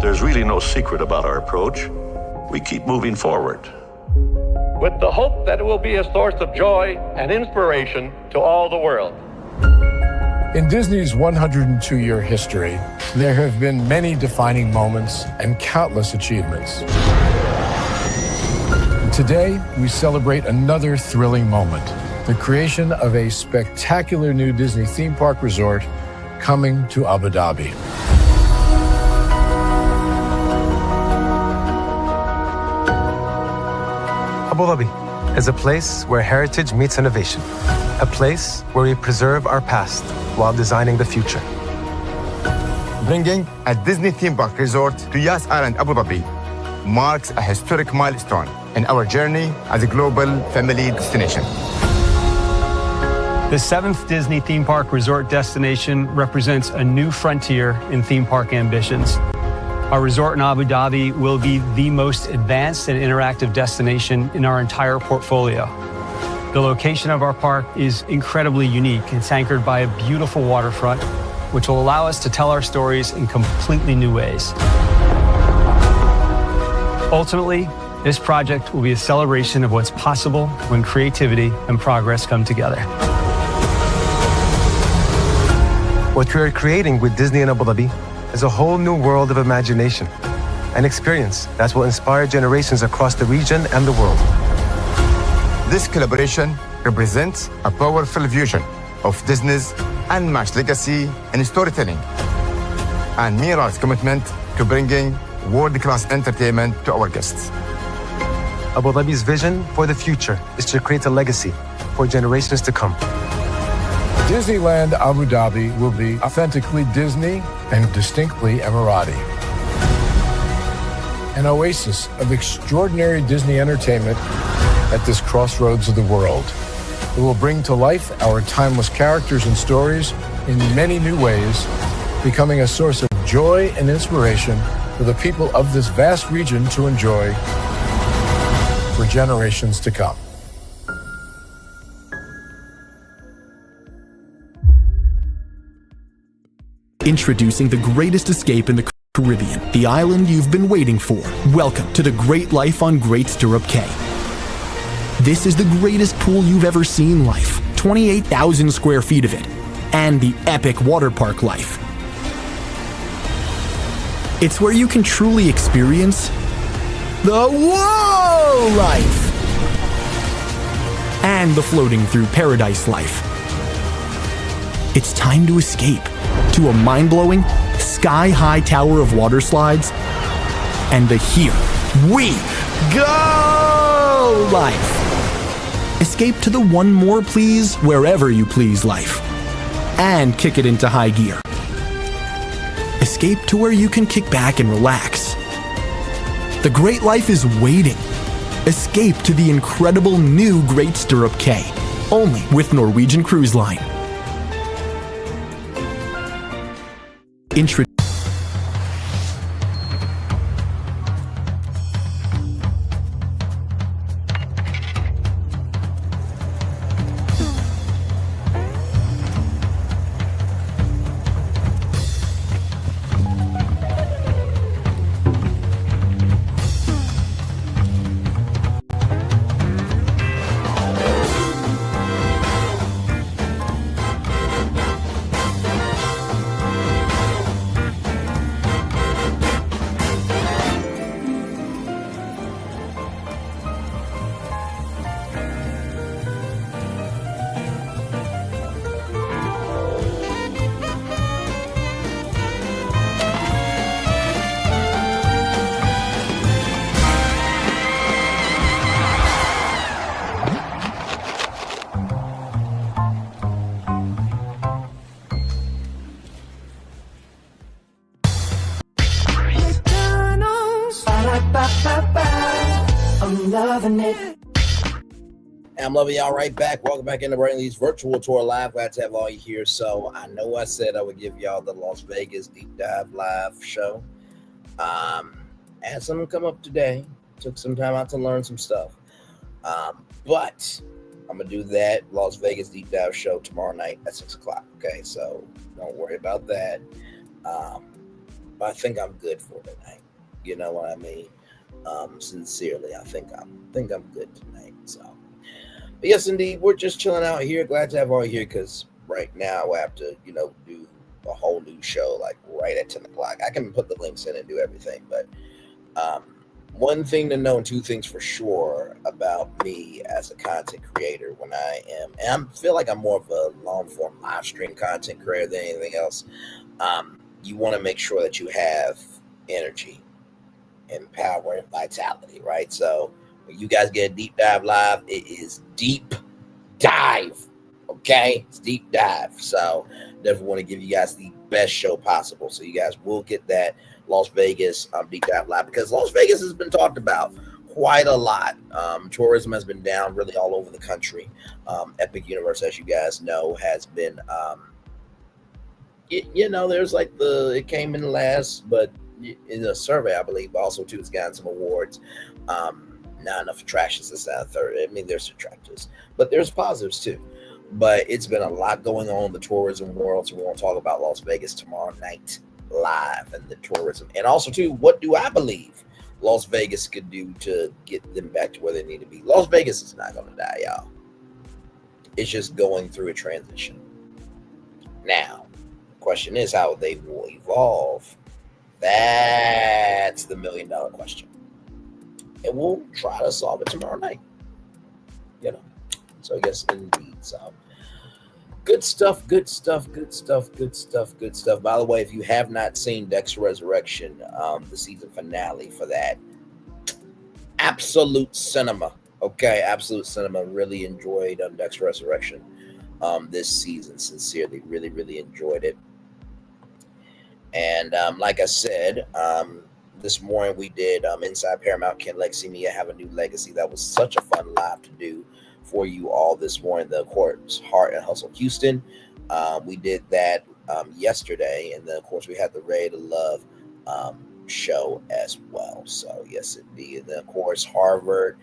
Speaker 11: There's really no secret about our approach. We keep moving forward,
Speaker 12: with the hope that it will be a source of joy and inspiration to all the world.
Speaker 13: In Disney's 102-year history, there have been many defining moments and countless achievements. Today, we celebrate another thrilling moment, the creation of a spectacular new Disney theme park resort coming to Abu Dhabi.
Speaker 14: Abu Dhabi is a place where heritage meets innovation, a place where we preserve our past while designing the future.
Speaker 15: Bringing a Disney theme park resort to Yas Island, Abu Dhabi marks a historic milestone in our journey as a global family destination.
Speaker 16: The 7th Disney theme park resort destination represents a new frontier in theme park ambitions. Our resort in Abu Dhabi will be the most advanced and interactive destination in our entire portfolio. The location of our park is incredibly unique. It's anchored by a beautiful waterfront which will allow us to tell our stories in completely new ways. Ultimately, this project will be a celebration of what's possible when creativity and progress come together.
Speaker 14: What we are creating with Disney in Abu Dhabi is a whole new world of imagination, an experience that will inspire generations across the region and the world.
Speaker 15: This collaboration represents a powerful fusion of Disney's unmatched legacy in storytelling and Mira's commitment to bringing world-class entertainment to our guests.
Speaker 14: Abu Dhabi's vision for the future is to create a legacy for generations to come.
Speaker 13: Disneyland Abu Dhabi will be authentically Disney and distinctly Emirati. An oasis of extraordinary Disney entertainment at this crossroads of the world. It will bring to life our timeless characters and stories in many new ways, becoming a source of joy and inspiration for the people of this vast region to enjoy for generations to come.
Speaker 17: Introducing the greatest escape in the Caribbean, the island you've been waiting for. Welcome to the Great Life on Great Stirrup Cay. This is the greatest pool you've ever seen life, 28,000 square feet of it, and the epic water park life. It's where you can truly experience the whoa life and the floating through paradise life. It's time to escape to a mind-blowing, sky-high tower of water slides and the Here We Go life. Escape to the One More Please Wherever You Please life and kick it into high gear. Escape to where you can kick back and relax. The great life is waiting. Escape to the incredible new Great Stirrup Cay, only with Norwegian Cruise Line.
Speaker 10: I'm loving it. I'm loving y'all right back. Welcome back into Brantley's Virtual Tour Live. Glad to have all you here. So I know I said I would give y'all the Las Vegas Deep Dive Live show. Had something come up today. Took some time out to learn some stuff. But I'm going to do that Las Vegas Deep Dive show tomorrow night at 6 o'clock. Okay, so don't worry about that. But I think I'm good for tonight. You know what I mean? Sincerely, I think I'm good tonight. So, but yes, indeed, we're just chilling out here. Glad to have all you here because right now I have to, do a whole new show like right at 10 o'clock. I can put the links in and do everything, but one thing to know and two things for sure about me as a content creator when I am, and I feel like I'm more of a long form live stream content creator than anything else. You want to make sure that you have energy and power and vitality, right? So when you guys get a deep dive live, it is deep dive, okay? It's deep dive. So definitely want to give you guys the best show possible. So you guys will get that Las Vegas deep dive live because Las Vegas has been talked about quite a lot. Tourism has been down really all over the country. Epic Universe, as you guys know, has been, there's like it came in last, but in a survey, I believe, also too, it's gotten some awards. Not enough attractions this and third. I mean, there's detractors, but there's positives too. But it's been a lot going on in the tourism world, so we won't talk about Las Vegas tomorrow night live and the tourism. And also, too, what do I believe Las Vegas could do to get them back to where they need to be? Las Vegas is not going to die, y'all. It's just going through a transition. Now, the question is how they will evolve. That's the $1 million question. And we'll try to solve it tomorrow night. You know. So yes, indeed. So good stuff, good stuff, good stuff, good stuff, good stuff. By the way, if you have not seen Dexter Resurrection, the season finale for that, absolute cinema. Okay, absolute cinema. Really enjoyed Dexter Resurrection this season. Sincerely, really, really enjoyed it. And like I said, this morning we did Inside Paramount, Can Legacy Mia Have a New Legacy? That was such a fun live to do for you all this morning. The course Heart and Hustle Houston. We did that yesterday, and then of course we had the Ready to Love show as well. So yes, indeed. And then of course Harvard,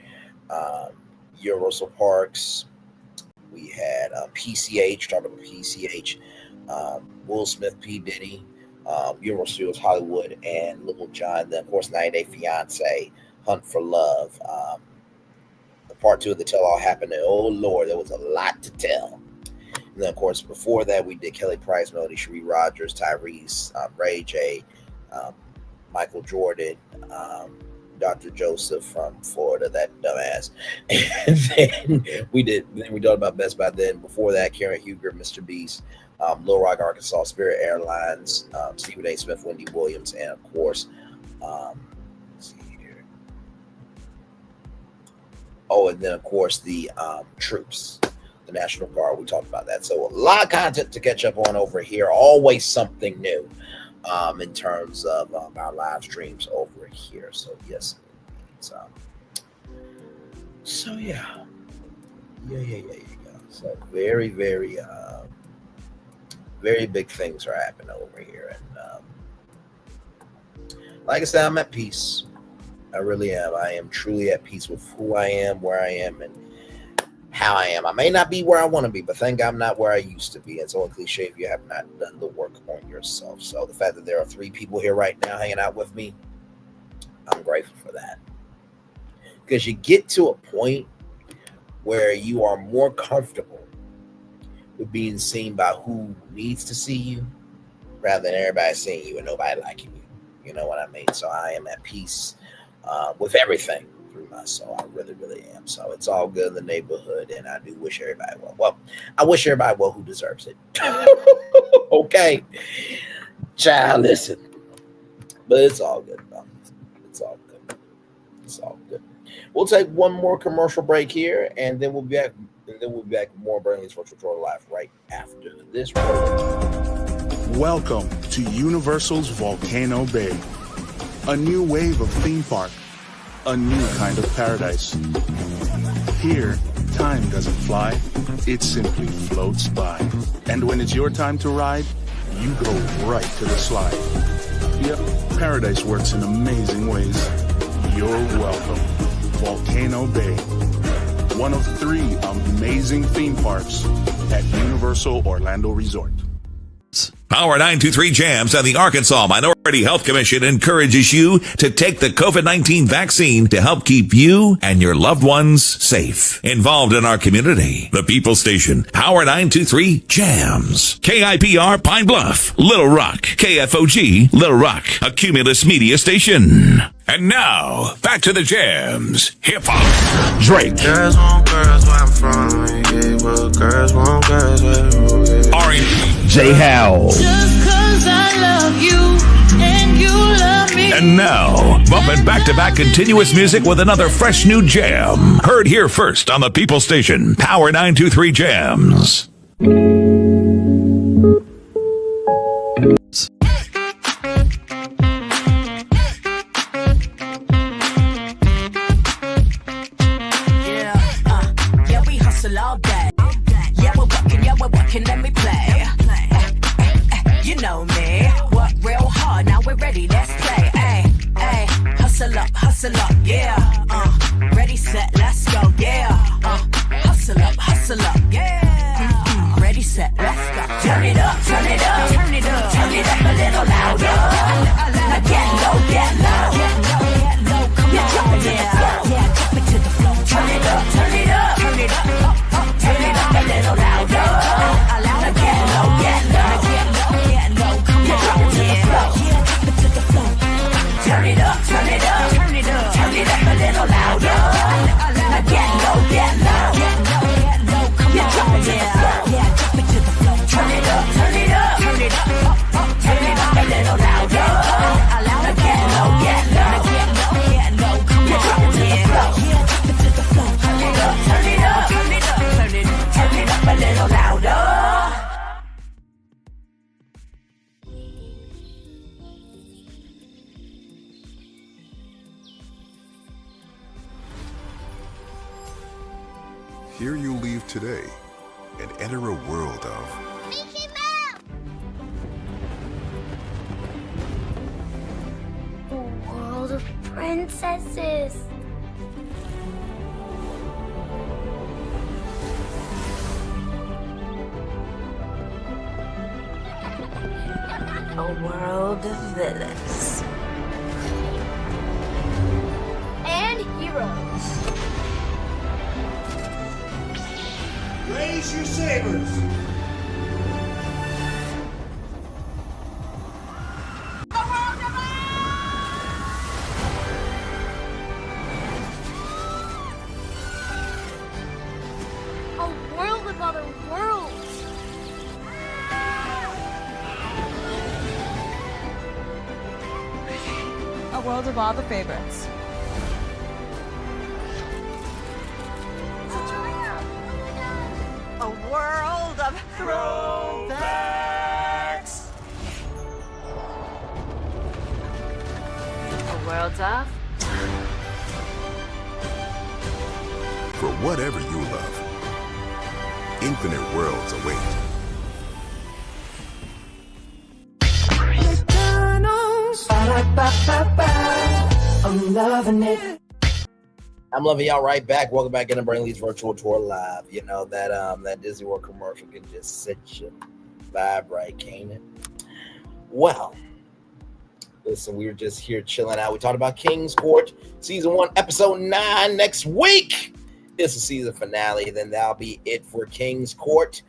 Speaker 10: Universal Parks. We had PCH, talking about PCH, Will Smith, P. Diddy, Universal Studios Hollywood, and Little John. Then of course 90 Day Fiance, Hunt for Love. Part 2 of the Tell All happened, and oh Lord, there was a lot to tell. And then, of course, before that, we did Kelly Price, Melody, Cherie Rogers, Tyrese, Ray J, Michael Jordan, Dr. Joseph from Florida, that dumbass. And then we talked about Best Buy. Then before that, Karen Huger, Mr. Beast, Little Rock, Arkansas, Spirit Airlines, Stephen A. Smith, Wendy Williams, and of course, and then, of course, the troops, the National Guard. We talked about that. So a lot of content to catch up on over here. Always something new in terms of our live streams over here. So, yes. So yeah. So very, very, very big things are happening over here. And like I said, I'm at peace. I really am. I am truly at peace with who I am, where I am, and how I am. I may not be where I want to be, but thank God I'm not where I used to be. It's all a cliche if you have not done the work on yourself. So the fact that there are 3 people here right now hanging out with me, I'm grateful for that. Because you get to a point where you are more comfortable with being seen by who needs to see you rather than everybody seeing you and nobody liking you. You know what I mean? So I am at peace with everything through my soul. I really, really am. So it's all good in the neighborhood, and I do wish everybody well. Well, I wish everybody well who deserves it. Okay. Child, listen. But it's all good, though. It's all good. It's all good. We'll take one more commercial break here, and then we'll be back. And then we'll be back with more Burnley's Virtual Tour Live right after this break.
Speaker 18: Welcome to Universal's Volcano Bay. A new wave of theme park, a new kind of paradise. Here, time doesn't fly, it simply floats by. And when it's your time to ride, you go right to the slide. Yep, paradise works in amazing ways. You're welcome. Volcano Bay. One of 3 amazing theme parks at Universal Orlando Resort.
Speaker 19: Power 923 Jams and the Arkansas Minority Health Commission encourages you to take the COVID-19 vaccine to help keep you and your loved ones safe. Involved in our community, the People Station, Power 923 Jams, KIPR Pine Bluff, Little Rock, KFOG, Little Rock, a Cumulus Media Station. And now, back to the jams. Hip-hop. Drake.
Speaker 20: Girls want girls where I'm from. Yeah, well, girls want girls where I'm from.
Speaker 19: R&B. J. Howell.
Speaker 2: Just 'cause I love you and you love me.
Speaker 19: And now, bumping back-to-back continuous music with another fresh new jam. Heard here first on the People Station, Power 923 Jams.
Speaker 2: All day. Yeah, we're working, let me play. You know me, work real hard, now we're ready, let's play. Ay, hustle up, yeah. Ready, set, let's go, yeah. Hustle up, yeah. set. Let's go. Turn it up, turn it up, turn it up, turn it up a little louder. Now get low, get low, get low, get low. Come on, drop it to the floor. Yeah, drop it to the floor. Turn it up, turn it up, turn it up, turn it up a little louder. Now get low, get low, get low, get low. Come on, drop it to the floor. Yeah, drop it to the floor. Turn it up, turn it up, turn it up, turn it up a little louder. Now get low, get low, get low, get low. Come on, drop it to the floor. Yeah, drop it to the floor. Turn it up, turn it up, turn it up, turn it up a little louder. Now get low, get low, get low, get low. Come on, drop it to the floor. Yeah, drop it to the floor. Turn it up, turn it up, turn it up, turn it up, turn it up a little louder.
Speaker 1: Here you leave today and enter a world of
Speaker 21: The world of princesses.
Speaker 2: A world of villains.
Speaker 21: And heroes.
Speaker 4: Raise your sabers.
Speaker 21: A world of other worlds.
Speaker 5: A world of all the favorites. A world of throwbacks.
Speaker 2: A world of
Speaker 1: for whatever you love. Infinite worlds await.
Speaker 4: I'm loving it.
Speaker 10: I'm loving y'all right back. Welcome back into Brainley's Virtual Tour Live. You know that Disney World commercial can just set you vibe right, can't it? Well, listen, we were just here chilling out. We talked about King's Court, season 1, episode 9. Next week is the season finale. Then that'll be it for King's Court.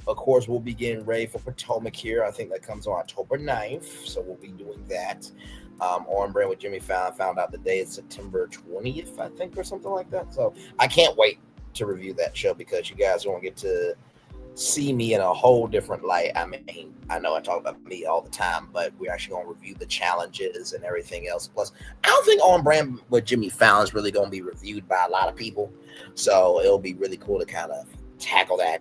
Speaker 10: Of course, we'll be getting ready for Potomac here. I think that comes on October 9th. So we'll be doing that. On Brand with Jimmy found out the day is September 20th, I think, or something like that. So I can't wait to review that show because you guys won't get to see me in a whole different light. I mean, I know I talk about me all the time, but we're actually going to review the challenges and everything else. Plus, I don't think On Brand with Jimmy Fallon is really going to be reviewed by a lot of people. So it'll be really cool to kind of tackle that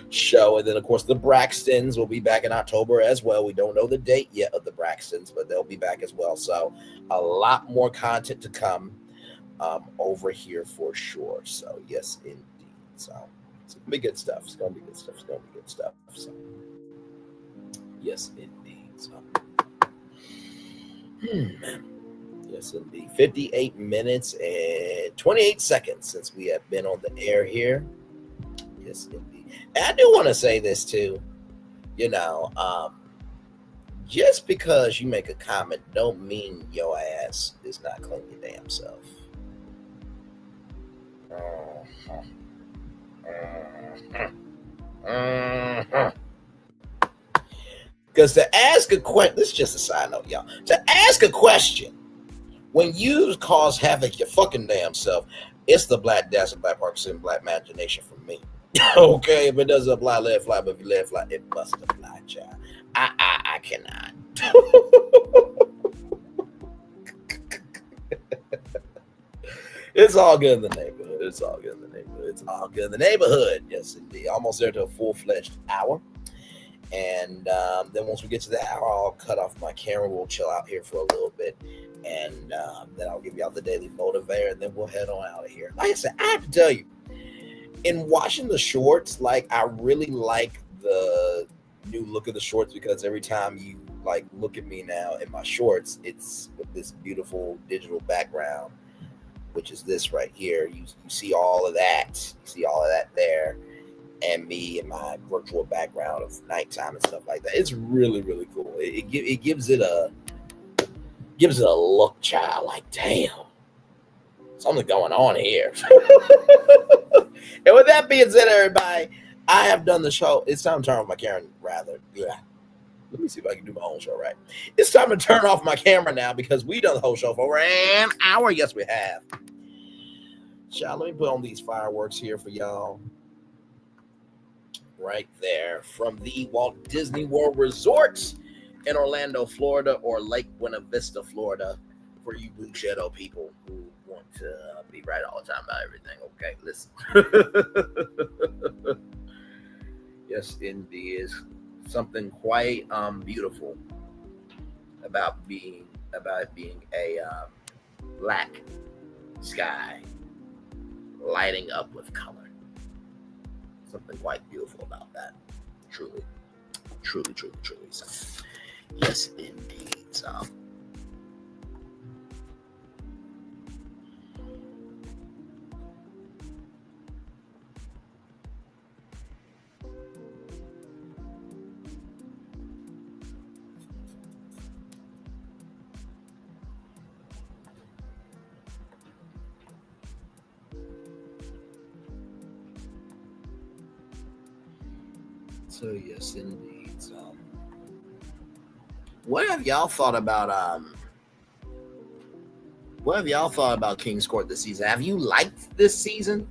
Speaker 10: show. And then, of course, the Braxtons will be back in October as well. We don't know the date yet of the Braxtons, but they'll be back as well. So a lot more content to come over here for sure. So yes, indeed. So it's gonna be good stuff. It's gonna be good stuff. It's gonna be good stuff. So yes, indeed. So yes, indeed. 58 minutes and 28 seconds since we have been on the air here. Yes, indeed. And I do want to say this too. You know, just because you make a comment don't mean your ass is not clean your damn self. Because to ask a question, this is just a side note, y'all. To ask a question when you cause havoc your fucking damn self, it's the Black Death and Black Parkinson, Black Imagination for me. Okay, if it doesn't apply, let it fly. But if you let it fly, it must apply, child. I cannot. It's all good in the neighborhood. It's all good in the neighborhood. It's all good in the neighborhood. Yes, indeed. Almost there to a full-fledged hour. And then once we get to the hour, I'll cut off my camera. We'll chill out here for a little bit. And then I'll give y'all the daily motivator. And then we'll head on out of here. Like I said, I have to tell you, in watching the shorts, like, I really like the new look of the shorts because every time you, like, look at me now in my shorts, it's with this beautiful digital background, which is this right here. You see all of that. You see all of that there. And and me and my virtual background of nighttime and stuff like that. It's really, really cool. It gives it a look, child. Like, damn, something going on here. And with that being said, everybody, I have done the show. It's time to turn off my camera, rather. Yeah. Let me see if I can do my whole show right. It's time to turn off my camera now because we done the whole show for over an hour. Yes, we have. Child, let me put on these fireworks here for y'all. Right there from the Walt Disney World Resort in Orlando, Florida, or Lake Buena Vista, Florida, for you Blue Shadow people who want to be right all the time about everything. Okay, listen. Yes, indeed, is something quite beautiful about being a black sky lighting up with color. Something quite beautiful about that. Truly. So, yes, indeed. So yes, indeed. What have y'all thought about King's Court this season? Have you liked this season?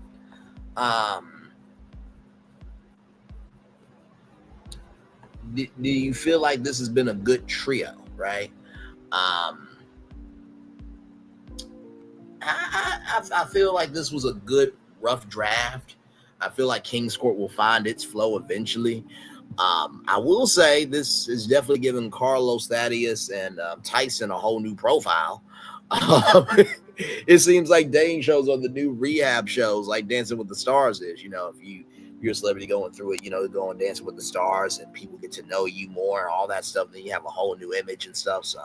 Speaker 10: Do you feel like this has been a good trio, right? I feel like this was a good rough draft. I feel like King's Court will find its flow eventually. I will say this is definitely giving Carlos, Thaddeus, and Tyson a whole new profile. It seems like dating shows are the new rehab shows, like Dancing with the Stars is. You know, if you're a celebrity going through it, you know, going Dancing with the Stars, and people get to know you more and all that stuff. Then you have a whole new image and stuff. So.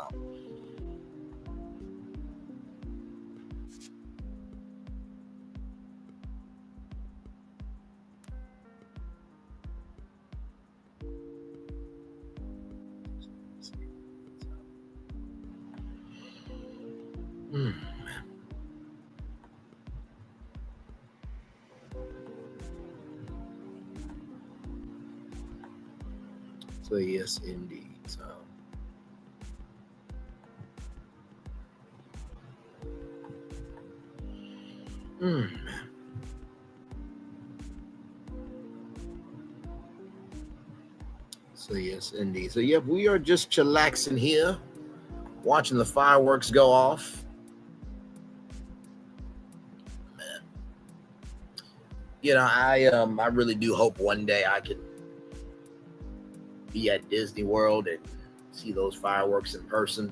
Speaker 10: So yes, indeed. So yes, indeed. So yeah, we are just chillaxing here, watching the fireworks go off. Man, you know, I really do hope one day I can be at Disney World and see those fireworks in person.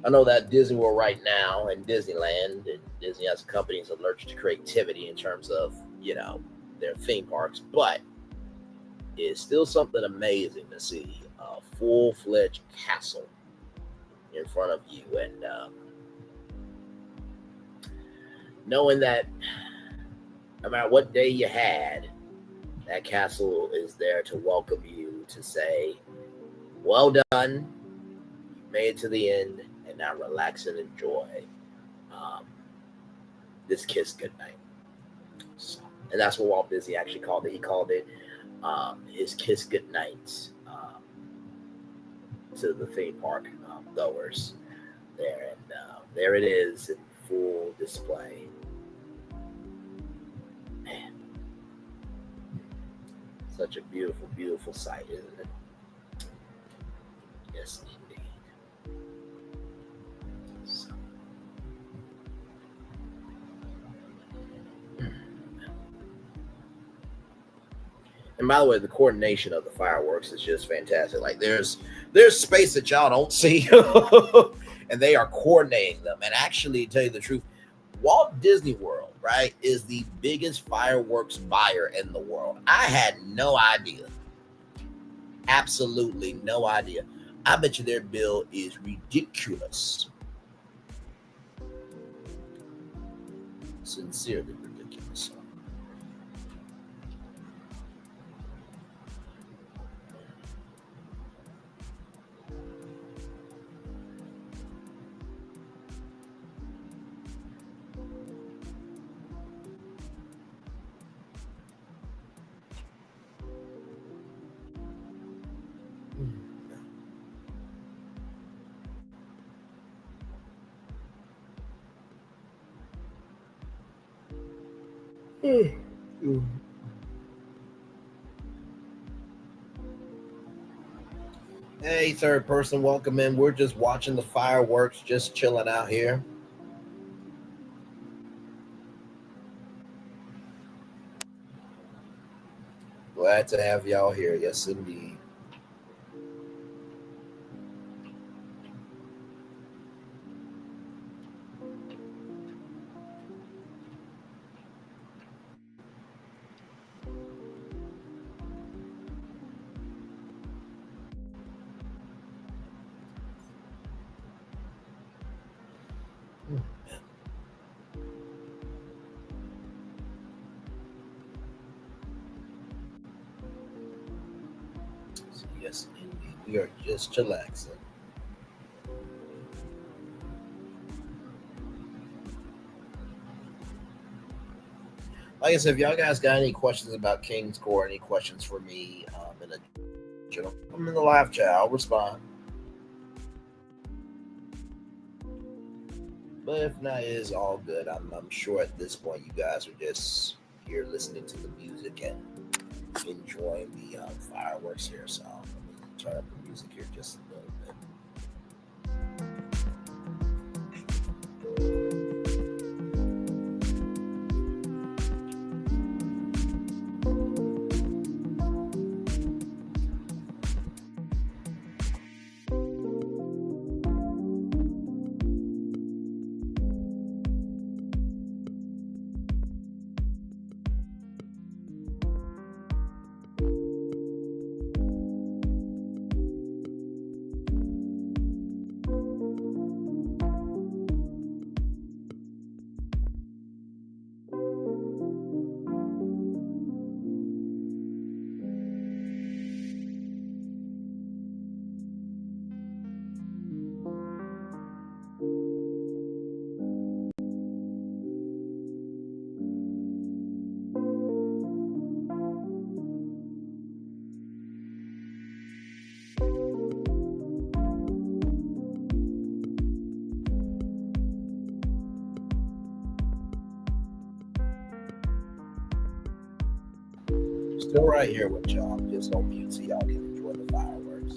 Speaker 10: I know that Disney World right now and Disneyland and Disney as a company is allergic to creativity in terms of, you know, their theme parks, but it's still something amazing to see a full-fledged castle in front of you, and knowing that no matter what day you had, that castle is there to welcome you, to say, well done, you made it to the end, and now relax and enjoy this kiss goodnight. So, and that's what Walt Disney actually called it. He called it his kiss goodnight to the theme park goers there. And there it is in full display. Man, such a beautiful, beautiful sight, isn't it? Yes, indeed. So. And by the way, the coordination of the fireworks is just fantastic. Like there's space that y'all don't see, and they are coordinating them. And actually, to tell you the truth, Walt Disney World, right, is the biggest fireworks buyer in the world. I had no idea. Absolutely no idea. I bet you their bill is ridiculous. Sincerely ridiculous. Hey, third person, welcome in. We're just watching the fireworks, just chilling out here. Glad to have y'all here. Yes, indeed. Yes, indeed. We are just chillaxing. Like I said, if y'all guys got any questions about King's Core, any questions for me, I'm in the live chat. I'll respond. But if not, it is all good. I'm sure at this point you guys are just here listening to the music and enjoying the fireworks here. So I'm going to turn up the music here just a little bit. Still right here with y'all. I'm just on mute so y'all can enjoy the fireworks.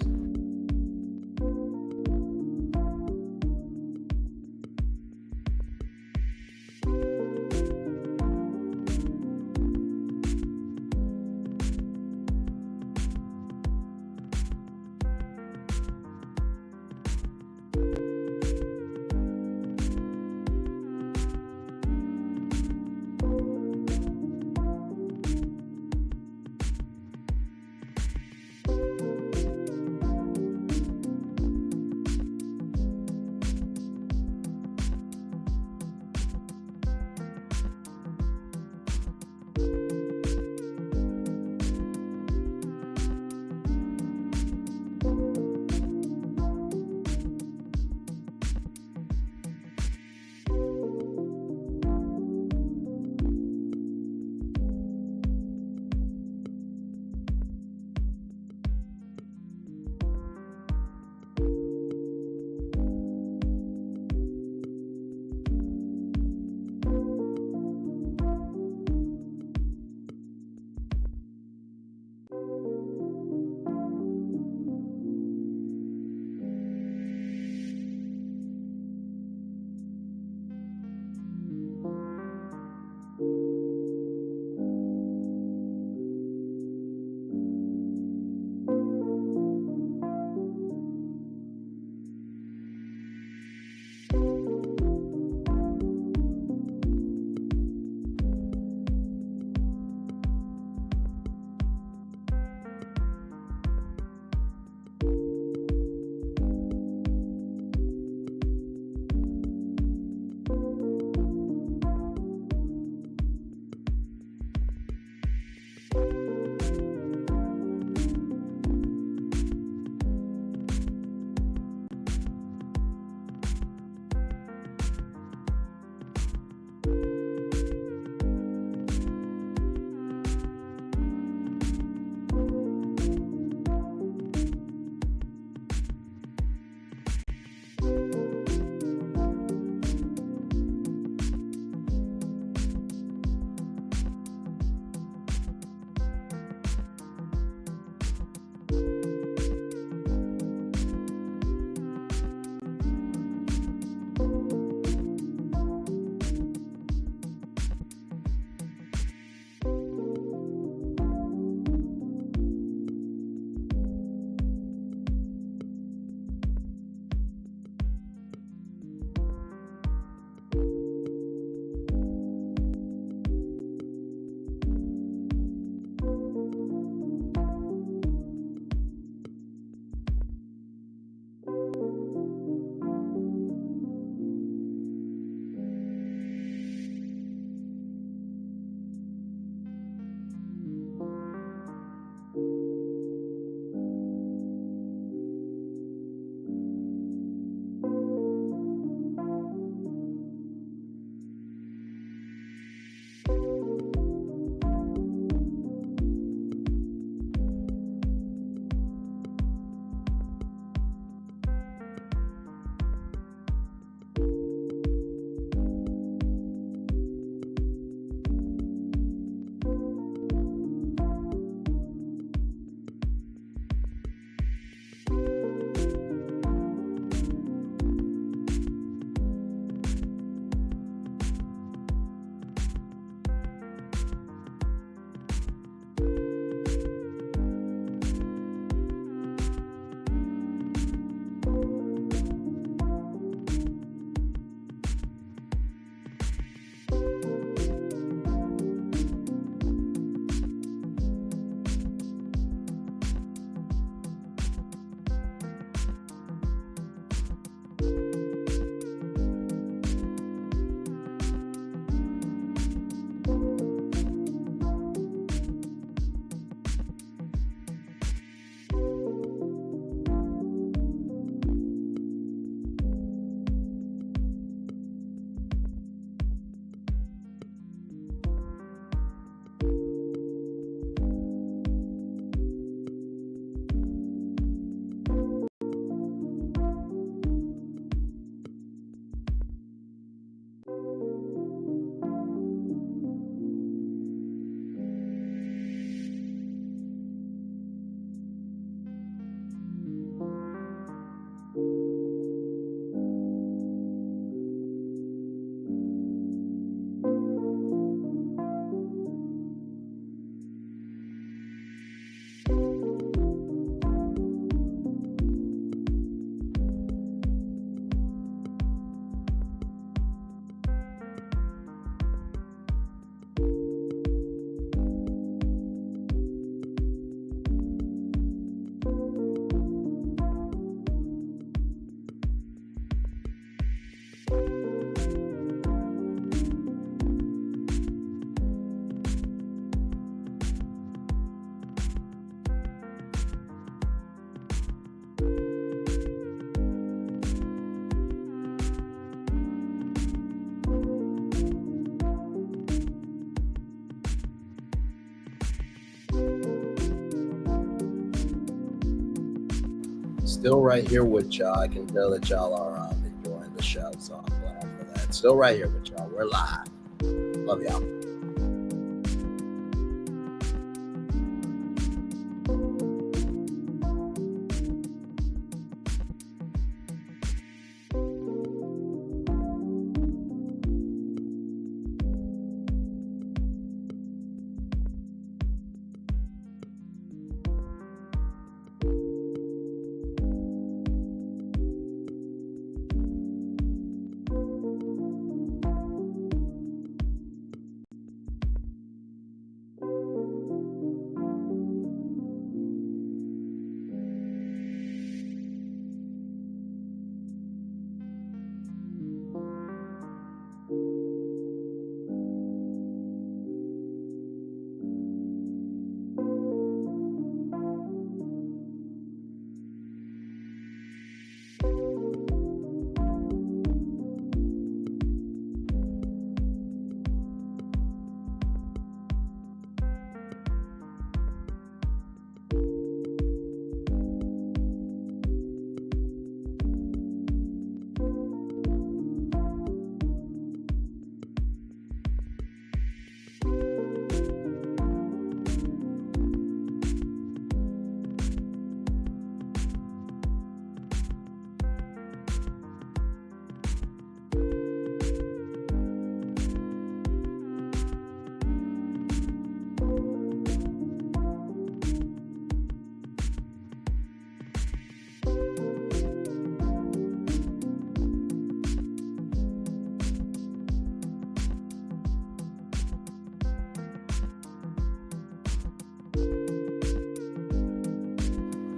Speaker 10: Still right here with y'all. I can tell that y'all are enjoying the show, so I'm glad for that. Still right here with y'all. We're live. Love y'all.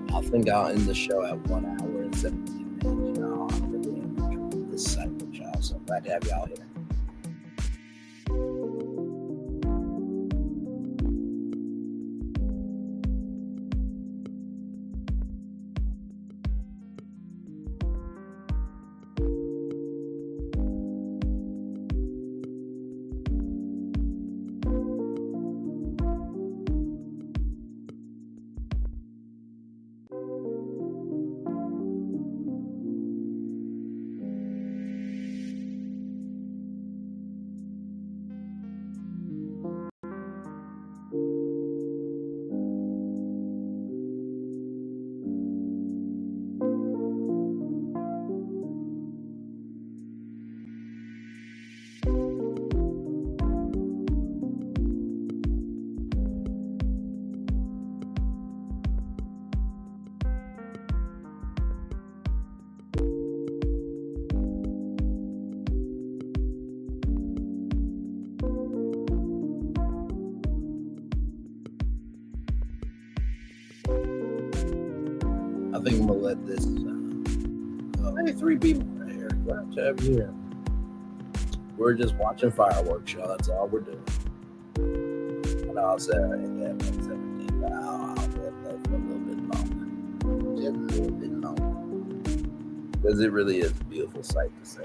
Speaker 10: I think I'll end the show at 1 hour and 17 minutes. Y'all, I'm really enjoying this site with y'all, so I'm glad to have y'all here. I think I'm gonna let this. Hey, 3 people right here. Glad to have you here. We're just watching fireworks, y'all. That's all we're doing. I know I'll say I ain't got 17, but I'll let that for a little bit longer. Just a little bit longer. Because it really is a beautiful sight to see.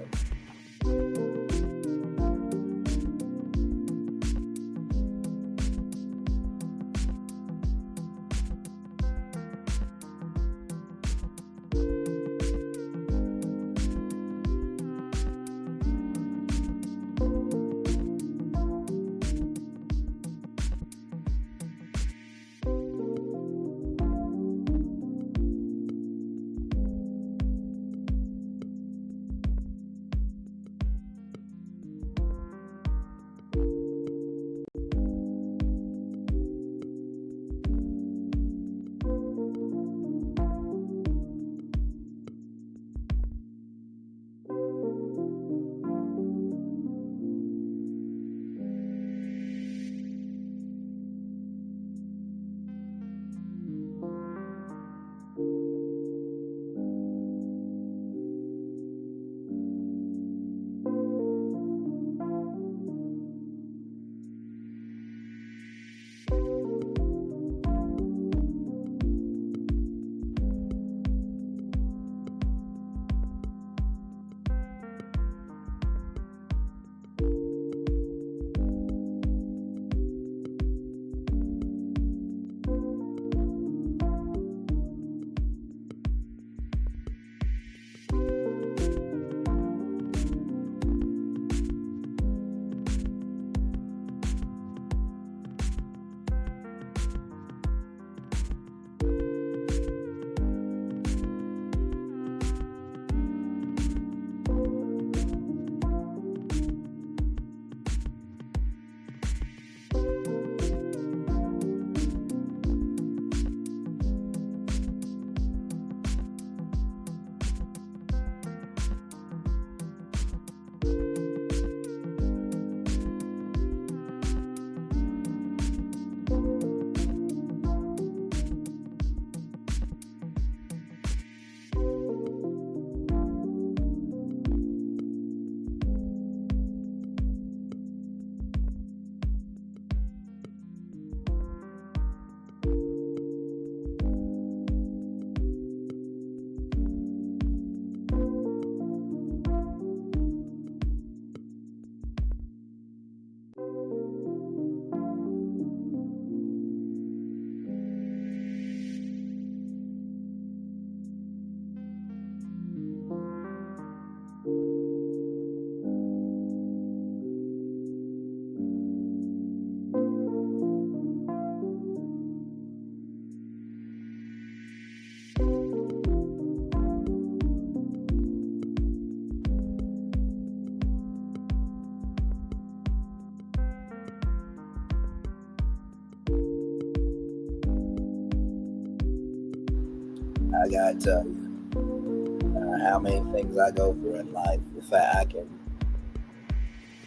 Speaker 10: I gotta tell you, how many things I go through in life. In fact, I can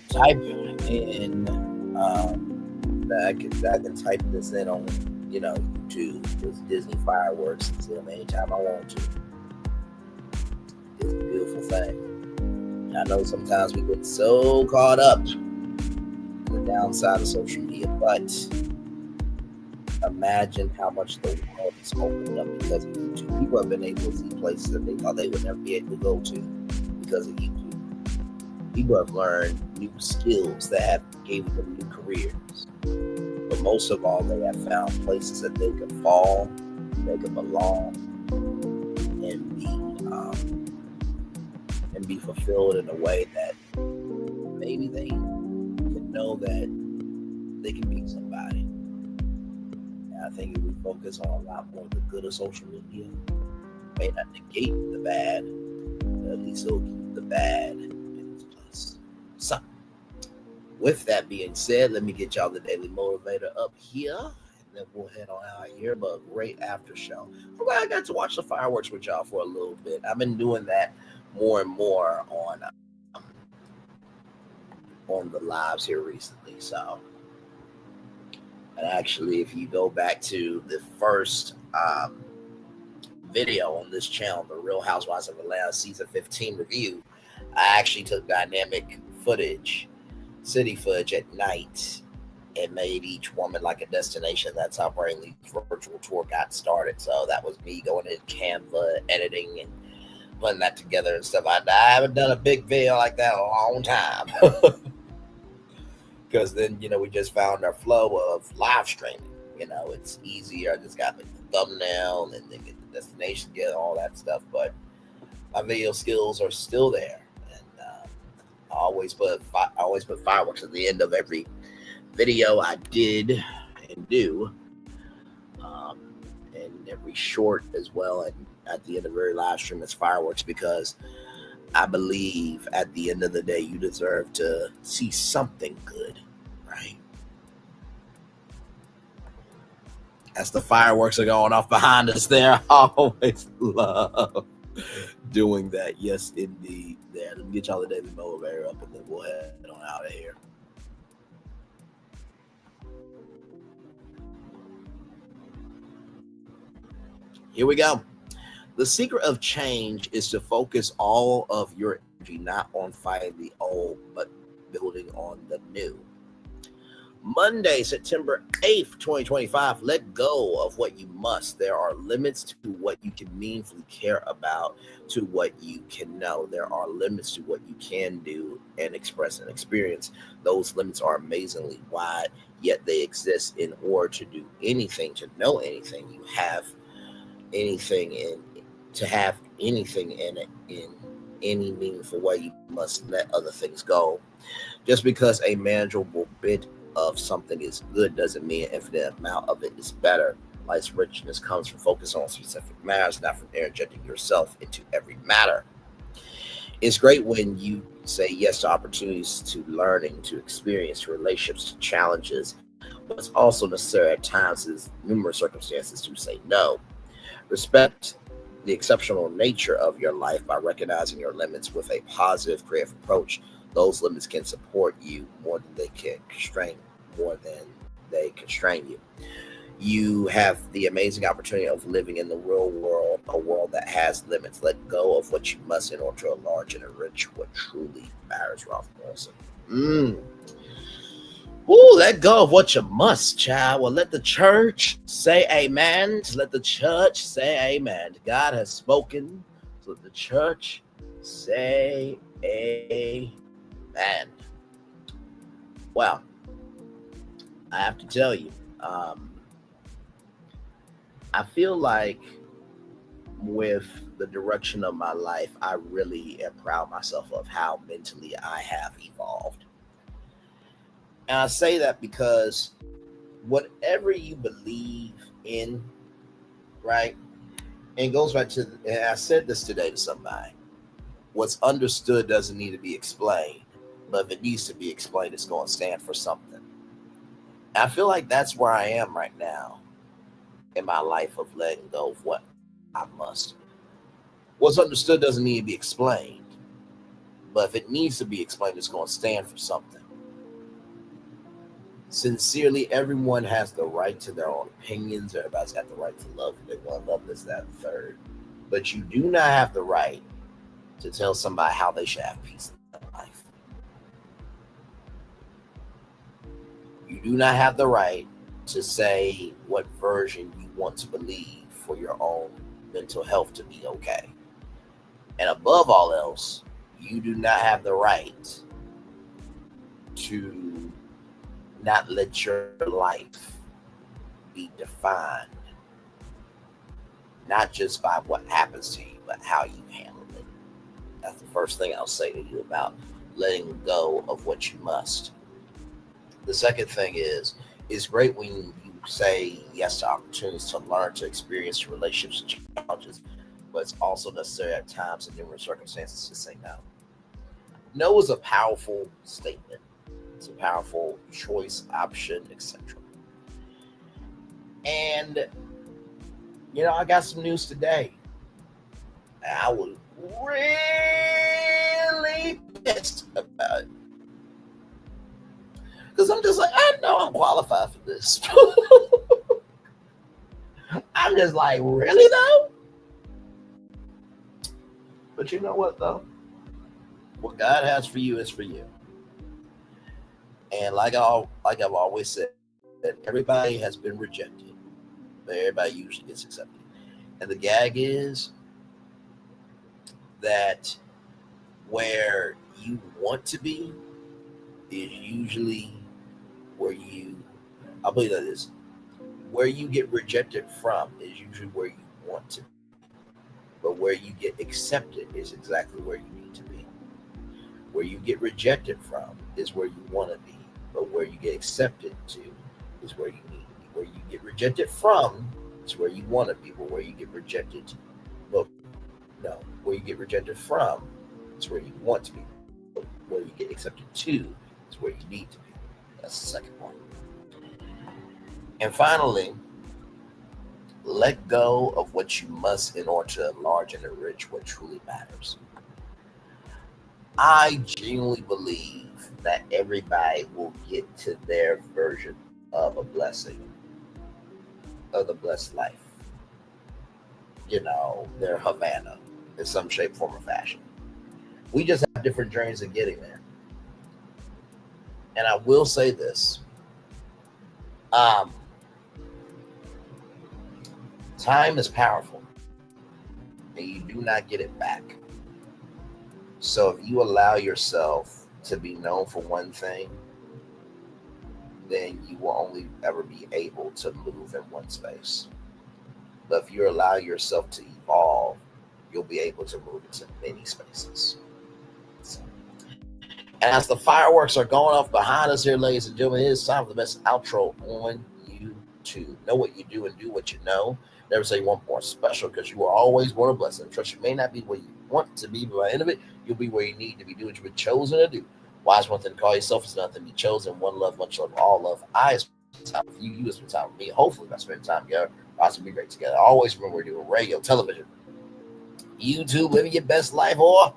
Speaker 10: type in, I can type this in on, YouTube. This Disney fireworks and see them anytime I want to. It's a beautiful thing. I know sometimes we get so caught up in the downside of social media, but imagine how much the world is opened up because of YouTube. People have been able to see places that they thought they would never be able to go to because of YouTube. People have learned new skills that have given them new careers. But most of all, they have found places that they can fall, they can belong, and be fulfilled in a way that maybe they can know that they can be somebody. And I think if we focus on a lot more of the good of social media, it may not negate the bad, but at least it'll keep the bad in its place. So, with that being said, let me get y'all the Daily Motivator up here, and then we'll head on out here. But great after show. I'm glad I got to watch the fireworks with y'all for a little bit. I've been doing that more and more on the lives here recently. So, and actually, if you go back to the first video on this channel, the Real Housewives of Atlanta season 15 review, I actually took dynamic footage, city footage at night, and made each woman like a destination. That's how Brainley's virtual tour got started. So that was me going in Canva, editing, and putting that together and stuff. I haven't done a big video like that in a long time. Because then, we just found our flow of live streaming. It's easier. I just got the thumbnail and then get the destination, get all that stuff. But my video skills are still there. And I always put fireworks at the end of every video I did and do. And every short as well. And at the end of every live stream, it's fireworks, because I believe at the end of the day, you deserve to see something good, right? As the fireworks are going off behind us there, I always love doing that. Yes, indeed. There, let me get y'all the Daily Motivator up, and then we'll head on out of here. Here we go. The secret of change is to focus all of your energy not on fighting the old, but building on the new. Monday, September 8th, 2025. Let go of what you must. There are limits to what you can meaningfully care about, to what you can know. There are limits to what you can do and express and experience. Those limits are amazingly wide, yet they exist. In order to do anything, to know anything, you have anything in to have anything in any meaningful way, you must let other things go. Just because a manageable bit of something is good doesn't mean an infinite amount of it is better. Life's richness comes from focus on specific matters, not from interjecting yourself into every matter. It's great when you say yes to opportunities, to learning, to experience, to relationships, to challenges, but it's also necessary at times, in numerous circumstances, to say no. Respect the exceptional nature of your life by recognizing your limits with a positive, creative approach. Those limits can support you more than they can constrain you. You have the amazing opportunity of living in the real world, a world that has limits. Let go of what you must in order to enlarge and enrich what truly matters, Ralph Wilson. Ooh, let go of what you must, child. Well, let the church say amen. Let the church say amen. God has spoken. So let the church say amen. Well, I have to tell you, I feel like with the direction of my life, I really am proud of myself of how mentally I have evolved. And I say that because whatever you believe in, right, and it goes back to, and I said this today to somebody, what's understood doesn't need to be explained, but if it needs to be explained, it's going to stand for something. And I feel like that's where I am right now in my life, of letting go of what I must. What's understood doesn't need to be explained. But if it needs to be explained, it's going to stand for something. Sincerely, everyone has the right to their own opinions. Everybody's got the right to love who they want to love, this, that, and the third. But you do not have the right to tell somebody how they should have peace in their life. You do not have the right to say what version you want to believe for your own mental health to be okay. And above all else, you do not have the right to not let your life be defined not just by what happens to you, but how you handle it. That's the first thing I'll say to you about letting go of what you must. The second thing is, it's great when you say yes to opportunities to learn, to experience relationships and challenges, but it's also necessary at times in different circumstances to say no. No is a powerful statement. It's a powerful choice, option, etc. And, you know, I got some news today. I was really pissed about it. Because I'm just like, I know I'm qualified for this. I'm just like, really though? But you know what though? What God has for you is for you. And like I've always said, that everybody has been rejected, but everybody usually gets accepted. And the gag is that where you want to be is usually where you, I believe that is, where you get rejected from is usually where you want to be. But where you get accepted is exactly where you need to be. Where you get rejected from is where you want to be. But where you get accepted to is where you need to be. Where you get rejected from is where you want to be. But where you get rejected to, well, no, where you get rejected from is where you want to be. But where you get accepted to is where you need to be. That's the second point. And finally, let go of what you must in order to enlarge and enrich what truly matters. I genuinely believe that everybody will get to their version of a blessing, of the blessed life. You know, their Havana in some shape, form, or fashion. We just have different journeys of getting there. And I will say this. Time is powerful, and you do not get it back. So if you allow yourself to be known for one thing, then you will only ever be able to move in one space. But if you allow yourself to evolve, you'll be able to move into many spaces. And as the fireworks are going off behind us here, ladies and gentlemen, it is time for the best outro on YouTube. Know what you do and do what you know. Never say you want more special, because you will always want a blessing. Trust you may not be where you want to be, but by the end of it, you'll be where you need to be. Do what you've been chosen to do. Wise one thing to call yourself is nothing. Be chosen. One love, much love, all love. I spend time with you. You spend time with me. Hopefully, by spending time together, us will be great together. Always remember we're doing radio, television, YouTube, living your best life, or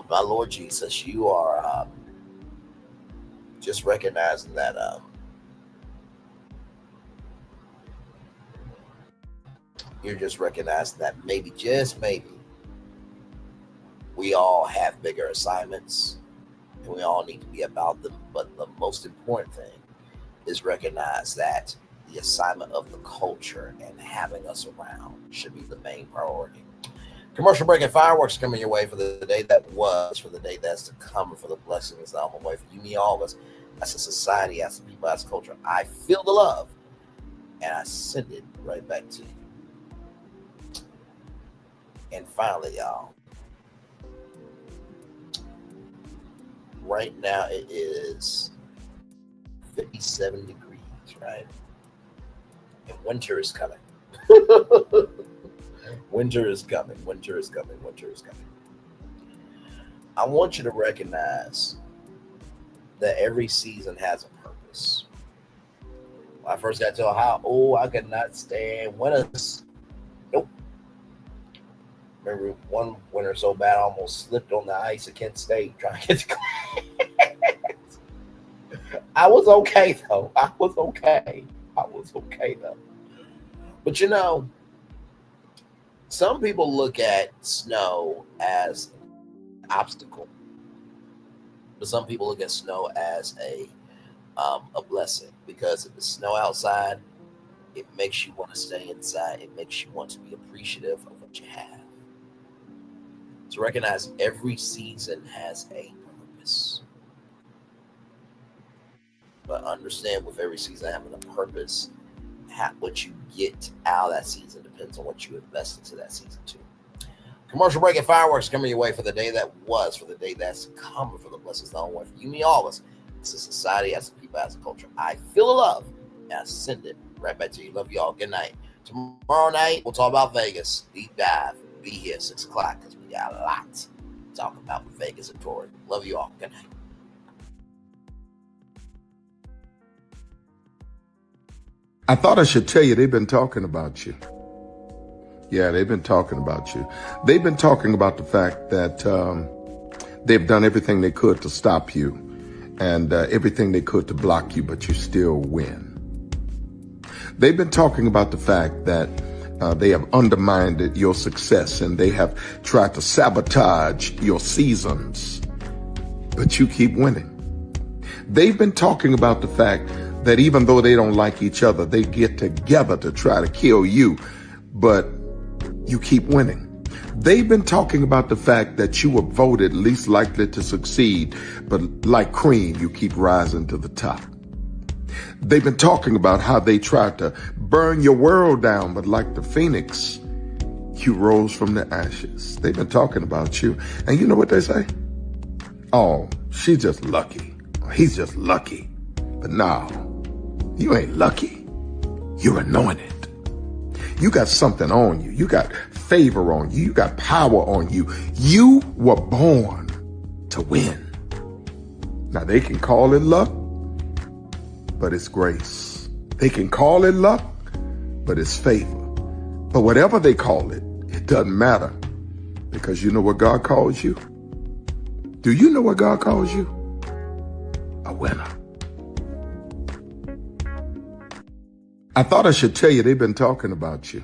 Speaker 10: my Lord Jesus, you are just recognizing that you're just recognizing that maybe, just maybe, we all have bigger assignments and we all need to be about them. But the most important thing is recognize that the assignment of the culture and having us around should be the main priority. Commercial break and fireworks coming your way for the day that was, for the day that's to come, for the blessings that I'm away for you, me, all of us. As a society, as a people, as a culture, I feel the love and I send it right back to you. And finally, y'all, right now it is 57 degrees, right? And winter is coming. Winter is coming. Winter is coming. Winter is coming. I want you to recognize that every season has a purpose. I first got to Ohio, I could not stand winters. Nope. Remember one winter so bad I almost slipped on the ice at Kent State trying to get to class. I was okay though. But you know, some people look at snow as an obstacle, but some people look at snow as a blessing, because if it's snow outside, it makes you want to stay inside. It makes you want to be appreciative of what you have. To recognize every season has a purpose. But understand, with every season having a purpose, what you get out of that season depends on what you invest into that season too. Commercial break and fireworks coming your way for the day that was, for the day that's coming, for the blessings not only for you, me, all of us. It's a society, as a people, as a culture. I feel the love, and I send it right back to you. Love you all. Good night. Tomorrow night, we'll talk about Vegas. Deep dive. Be here 6 o'clock, because we got a lot to talk about with Vegas and Tori. Love you all. Good night.
Speaker 7: I thought I should tell you, they've been talking about you. Yeah, they've been talking about you. They've been talking about the fact that they've done everything they could to stop you, and everything they could to block you, but you still win. They've been talking about the fact that they have undermined your success, and they have tried to sabotage your seasons, but you keep winning. They've been talking about the fact that even though they don't like each other, they get together to try to kill you, but you keep winning. They've been talking about the fact that you were voted least likely to succeed, but like cream, you keep rising to the top. They've been talking about how they tried to burn your world down, but like the phoenix, you rose from the ashes. They've been talking about you. And you know what they say? Oh, she's just lucky. He's just lucky. But no, you ain't lucky. You're anointed. You got something on you. You got favor on you. You got power on you. You were born to win. Now, they can call it luck, but it's grace. They can call it luck, but it's favor. But whatever they call it, it doesn't matter, because you know what God calls you? Do you know what God calls you? A winner. I thought I should tell you, they've been talking about you.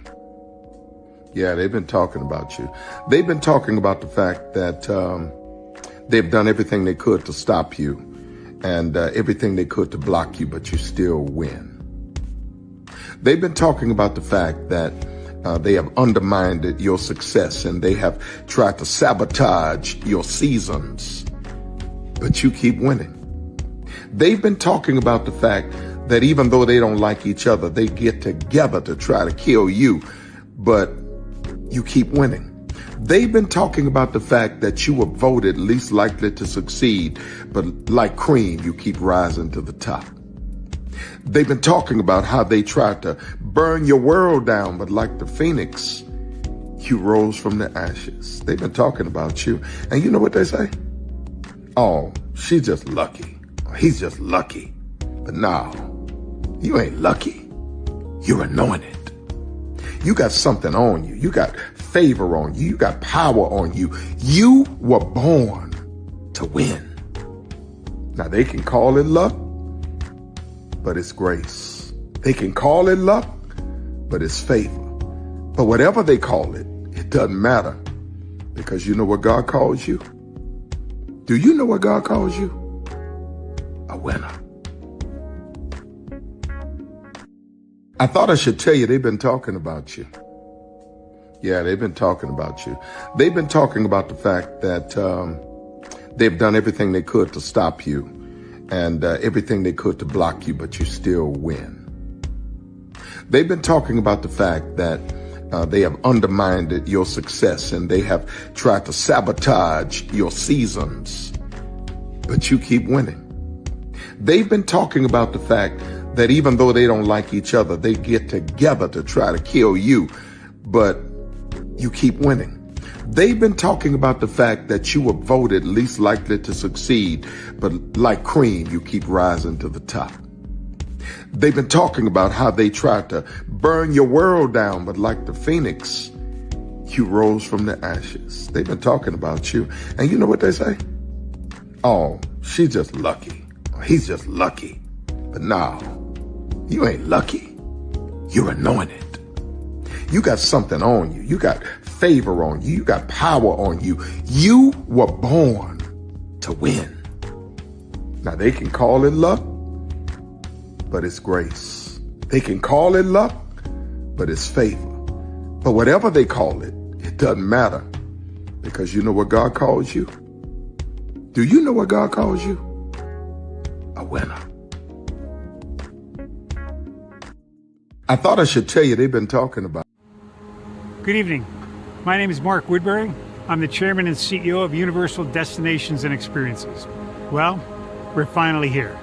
Speaker 7: Yeah, they've been talking about you. They've been talking about the fact that they've done everything they could to stop you, and everything they could to block you, but you still win. They've been talking about the fact that they have undermined your success, and they have tried to sabotage your seasons, but you keep winning. They've been talking about the fact that even though they don't like each other, they get together to try to kill you, but you keep winning. They've been talking about the fact that you were voted least likely to succeed, but like cream, you keep rising to the top. They've been talking about how they tried to burn your world down, but like the phoenix, you rose from the ashes. They've been talking about you. And you know what they say? Oh, she's just lucky. He's just lucky. But no, you ain't lucky. You're anointed. You got something on you. You got favor on you. You got power on you. You were born to win. Now, they can call it luck, but it's grace. They can call it luck, but it's favor. But whatever they call it, it doesn't matter, because you know what God calls you? Do you know what God calls you? A winner. I thought I should tell you, they've been talking about you. Yeah, they've been talking about you. They've been talking about the fact that they've done everything they could to stop you, and everything they could to block you, but you still win. They've been talking about the fact that they have undermined your success, and they have tried to sabotage your seasons, but you keep winning. They've been talking about the fact that even though they don't like each other, they get together to try to kill you, but you keep winning. They've been talking about the fact that you were voted least likely to succeed, but like cream, you keep rising to the top. They've been talking about how they tried to burn your world down, but like the phoenix, you rose from the ashes. They've been talking about you. And you know what they say? Oh, she's just lucky. He's just lucky. But no, you ain't lucky. You're anointed. You got something on you. You got favor on you. You got power on you. You were born to win. Now they can call it luck, but it's grace. They can call it luck, but it's favor. But whatever they call it, it doesn't matter, because you know what God calls you? Do you know what God calls you? A winner. I thought I should tell you they've been talking about.
Speaker 9: Good evening. My name is Mark Woodbury. I'm the chairman and CEO of Universal Destinations and Experiences. Well, we're finally here.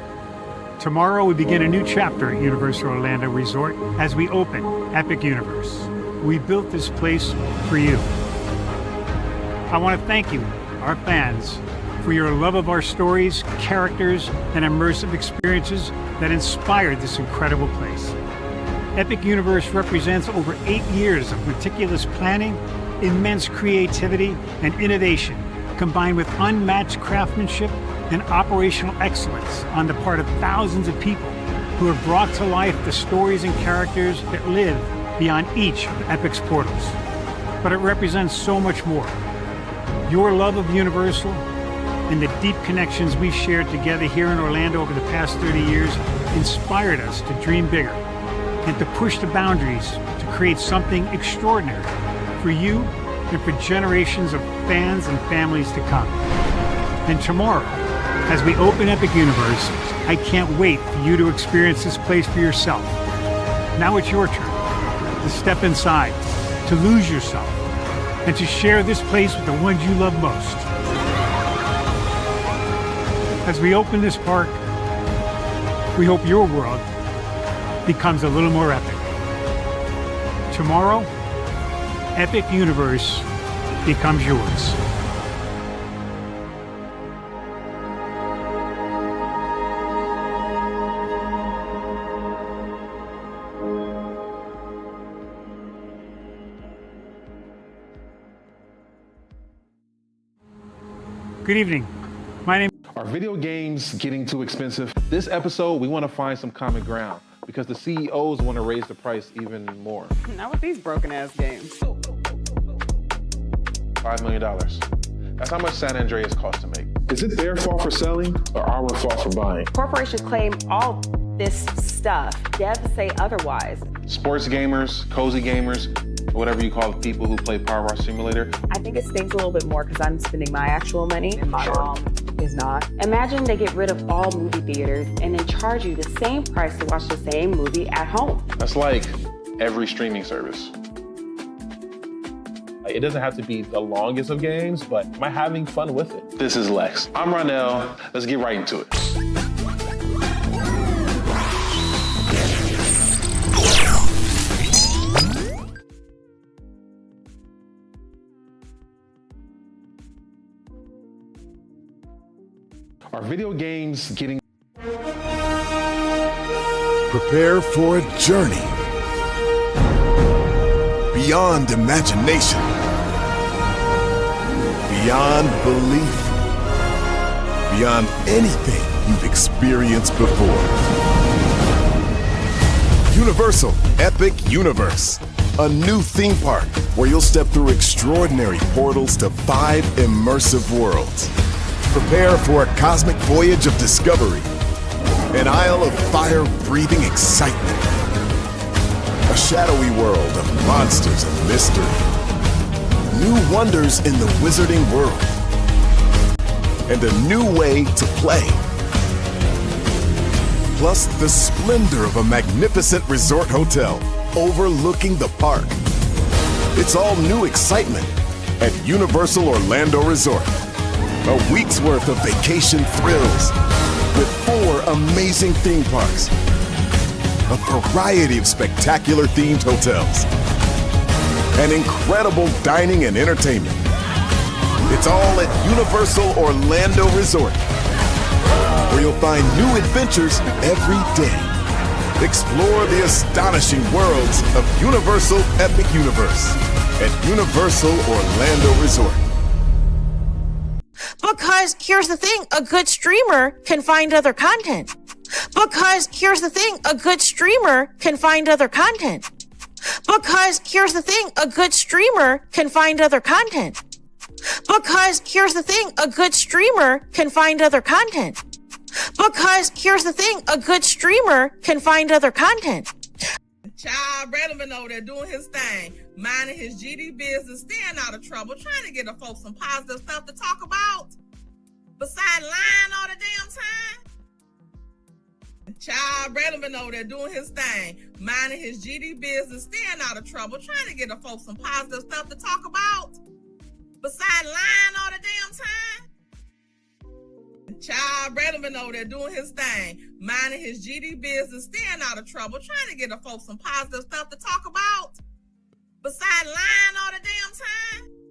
Speaker 9: Tomorrow we begin a new chapter at Universal Orlando Resort as we open Epic Universe. We built this place for you. I want to thank you, our fans, for your love of our stories, characters, and immersive experiences that inspired this incredible place. Epic Universe represents over 8 years of meticulous planning, immense creativity, and innovation, combined with unmatched craftsmanship and operational excellence on the part of thousands of people who have brought to life the stories and characters that live beyond each of Epic's portals. But it represents so much more. Your love of Universal and the deep connections we've shared together here in Orlando over the past 30 years inspired us to dream bigger and to push the boundaries to create something extraordinary for you and for generations of fans and families to come. And tomorrow, as we open Epic Universe, I can't wait for you to experience this place for yourself. Now it's your turn to step inside, to lose yourself, and to share this place with the ones you love most. As we open this park, we hope your world becomes a little more epic. Tomorrow, Epic Universe becomes yours. Good evening. My name.
Speaker 22: Are video games getting too expensive? This episode, we want to find some common ground because the CEOs want to raise the price even more.
Speaker 5: Not with these broken ass games.
Speaker 22: $5 million. That's how much San Andreas costs to make. Is it their fault for selling or our fault for buying?
Speaker 5: Corporations claim all this stuff. Devs say otherwise.
Speaker 22: Sports gamers, cozy gamers, whatever you call the people who play Power Wash Simulator.
Speaker 5: I think it stings a little bit more because I'm spending my actual money and my mom is not. Imagine they get rid of all movie theaters and then charge you the same price to watch the same movie at home.
Speaker 22: That's like every streaming service. It doesn't have to be the longest of games, but am I having fun with it? This is Lex. I'm Ronell. Let's get right into it. Are video games getting...
Speaker 1: Prepare for a journey beyond imagination, beyond belief, beyond anything you've experienced before. Universal Epic Universe, a new theme park where you'll step through extraordinary portals to 5 immersive worlds. Prepare for a cosmic voyage of discovery, an isle of fire-breathing excitement, a shadowy world of monsters and mystery, new wonders in the wizarding world, and a new way to play. Plus the splendor of a magnificent resort hotel overlooking the park. It's all new excitement at Universal Orlando Resort. A week's worth of vacation thrills with 4 amazing theme parks, a variety of spectacular themed hotels, and incredible dining and entertainment. It's all at Universal Orlando Resort, where you'll find new adventures every day. Explore the astonishing worlds of Universal Epic Universe at Universal Orlando Resort.
Speaker 21: Because here's the thing, a good streamer can find other content. Because here's the thing, a good streamer can find other content. Because here's the thing, a good streamer can find other content. Because here's the thing, a good streamer can find other content. Because here's the thing, a good streamer can find other content.
Speaker 6: Child Redman over there doing his thing, minding his GD business, staying out of trouble, trying to get the folks some positive stuff to talk about. Besides lying all the damn time. Child Redman over there doing his thing, minding his GD business, staying out of trouble, trying to get the folks some positive stuff to talk about. Besides lying all the damn time. Child Redman over there doing his thing, minding his GD business, staying out of trouble, trying to get the folks some positive stuff to talk about. Besides lying all the damn time.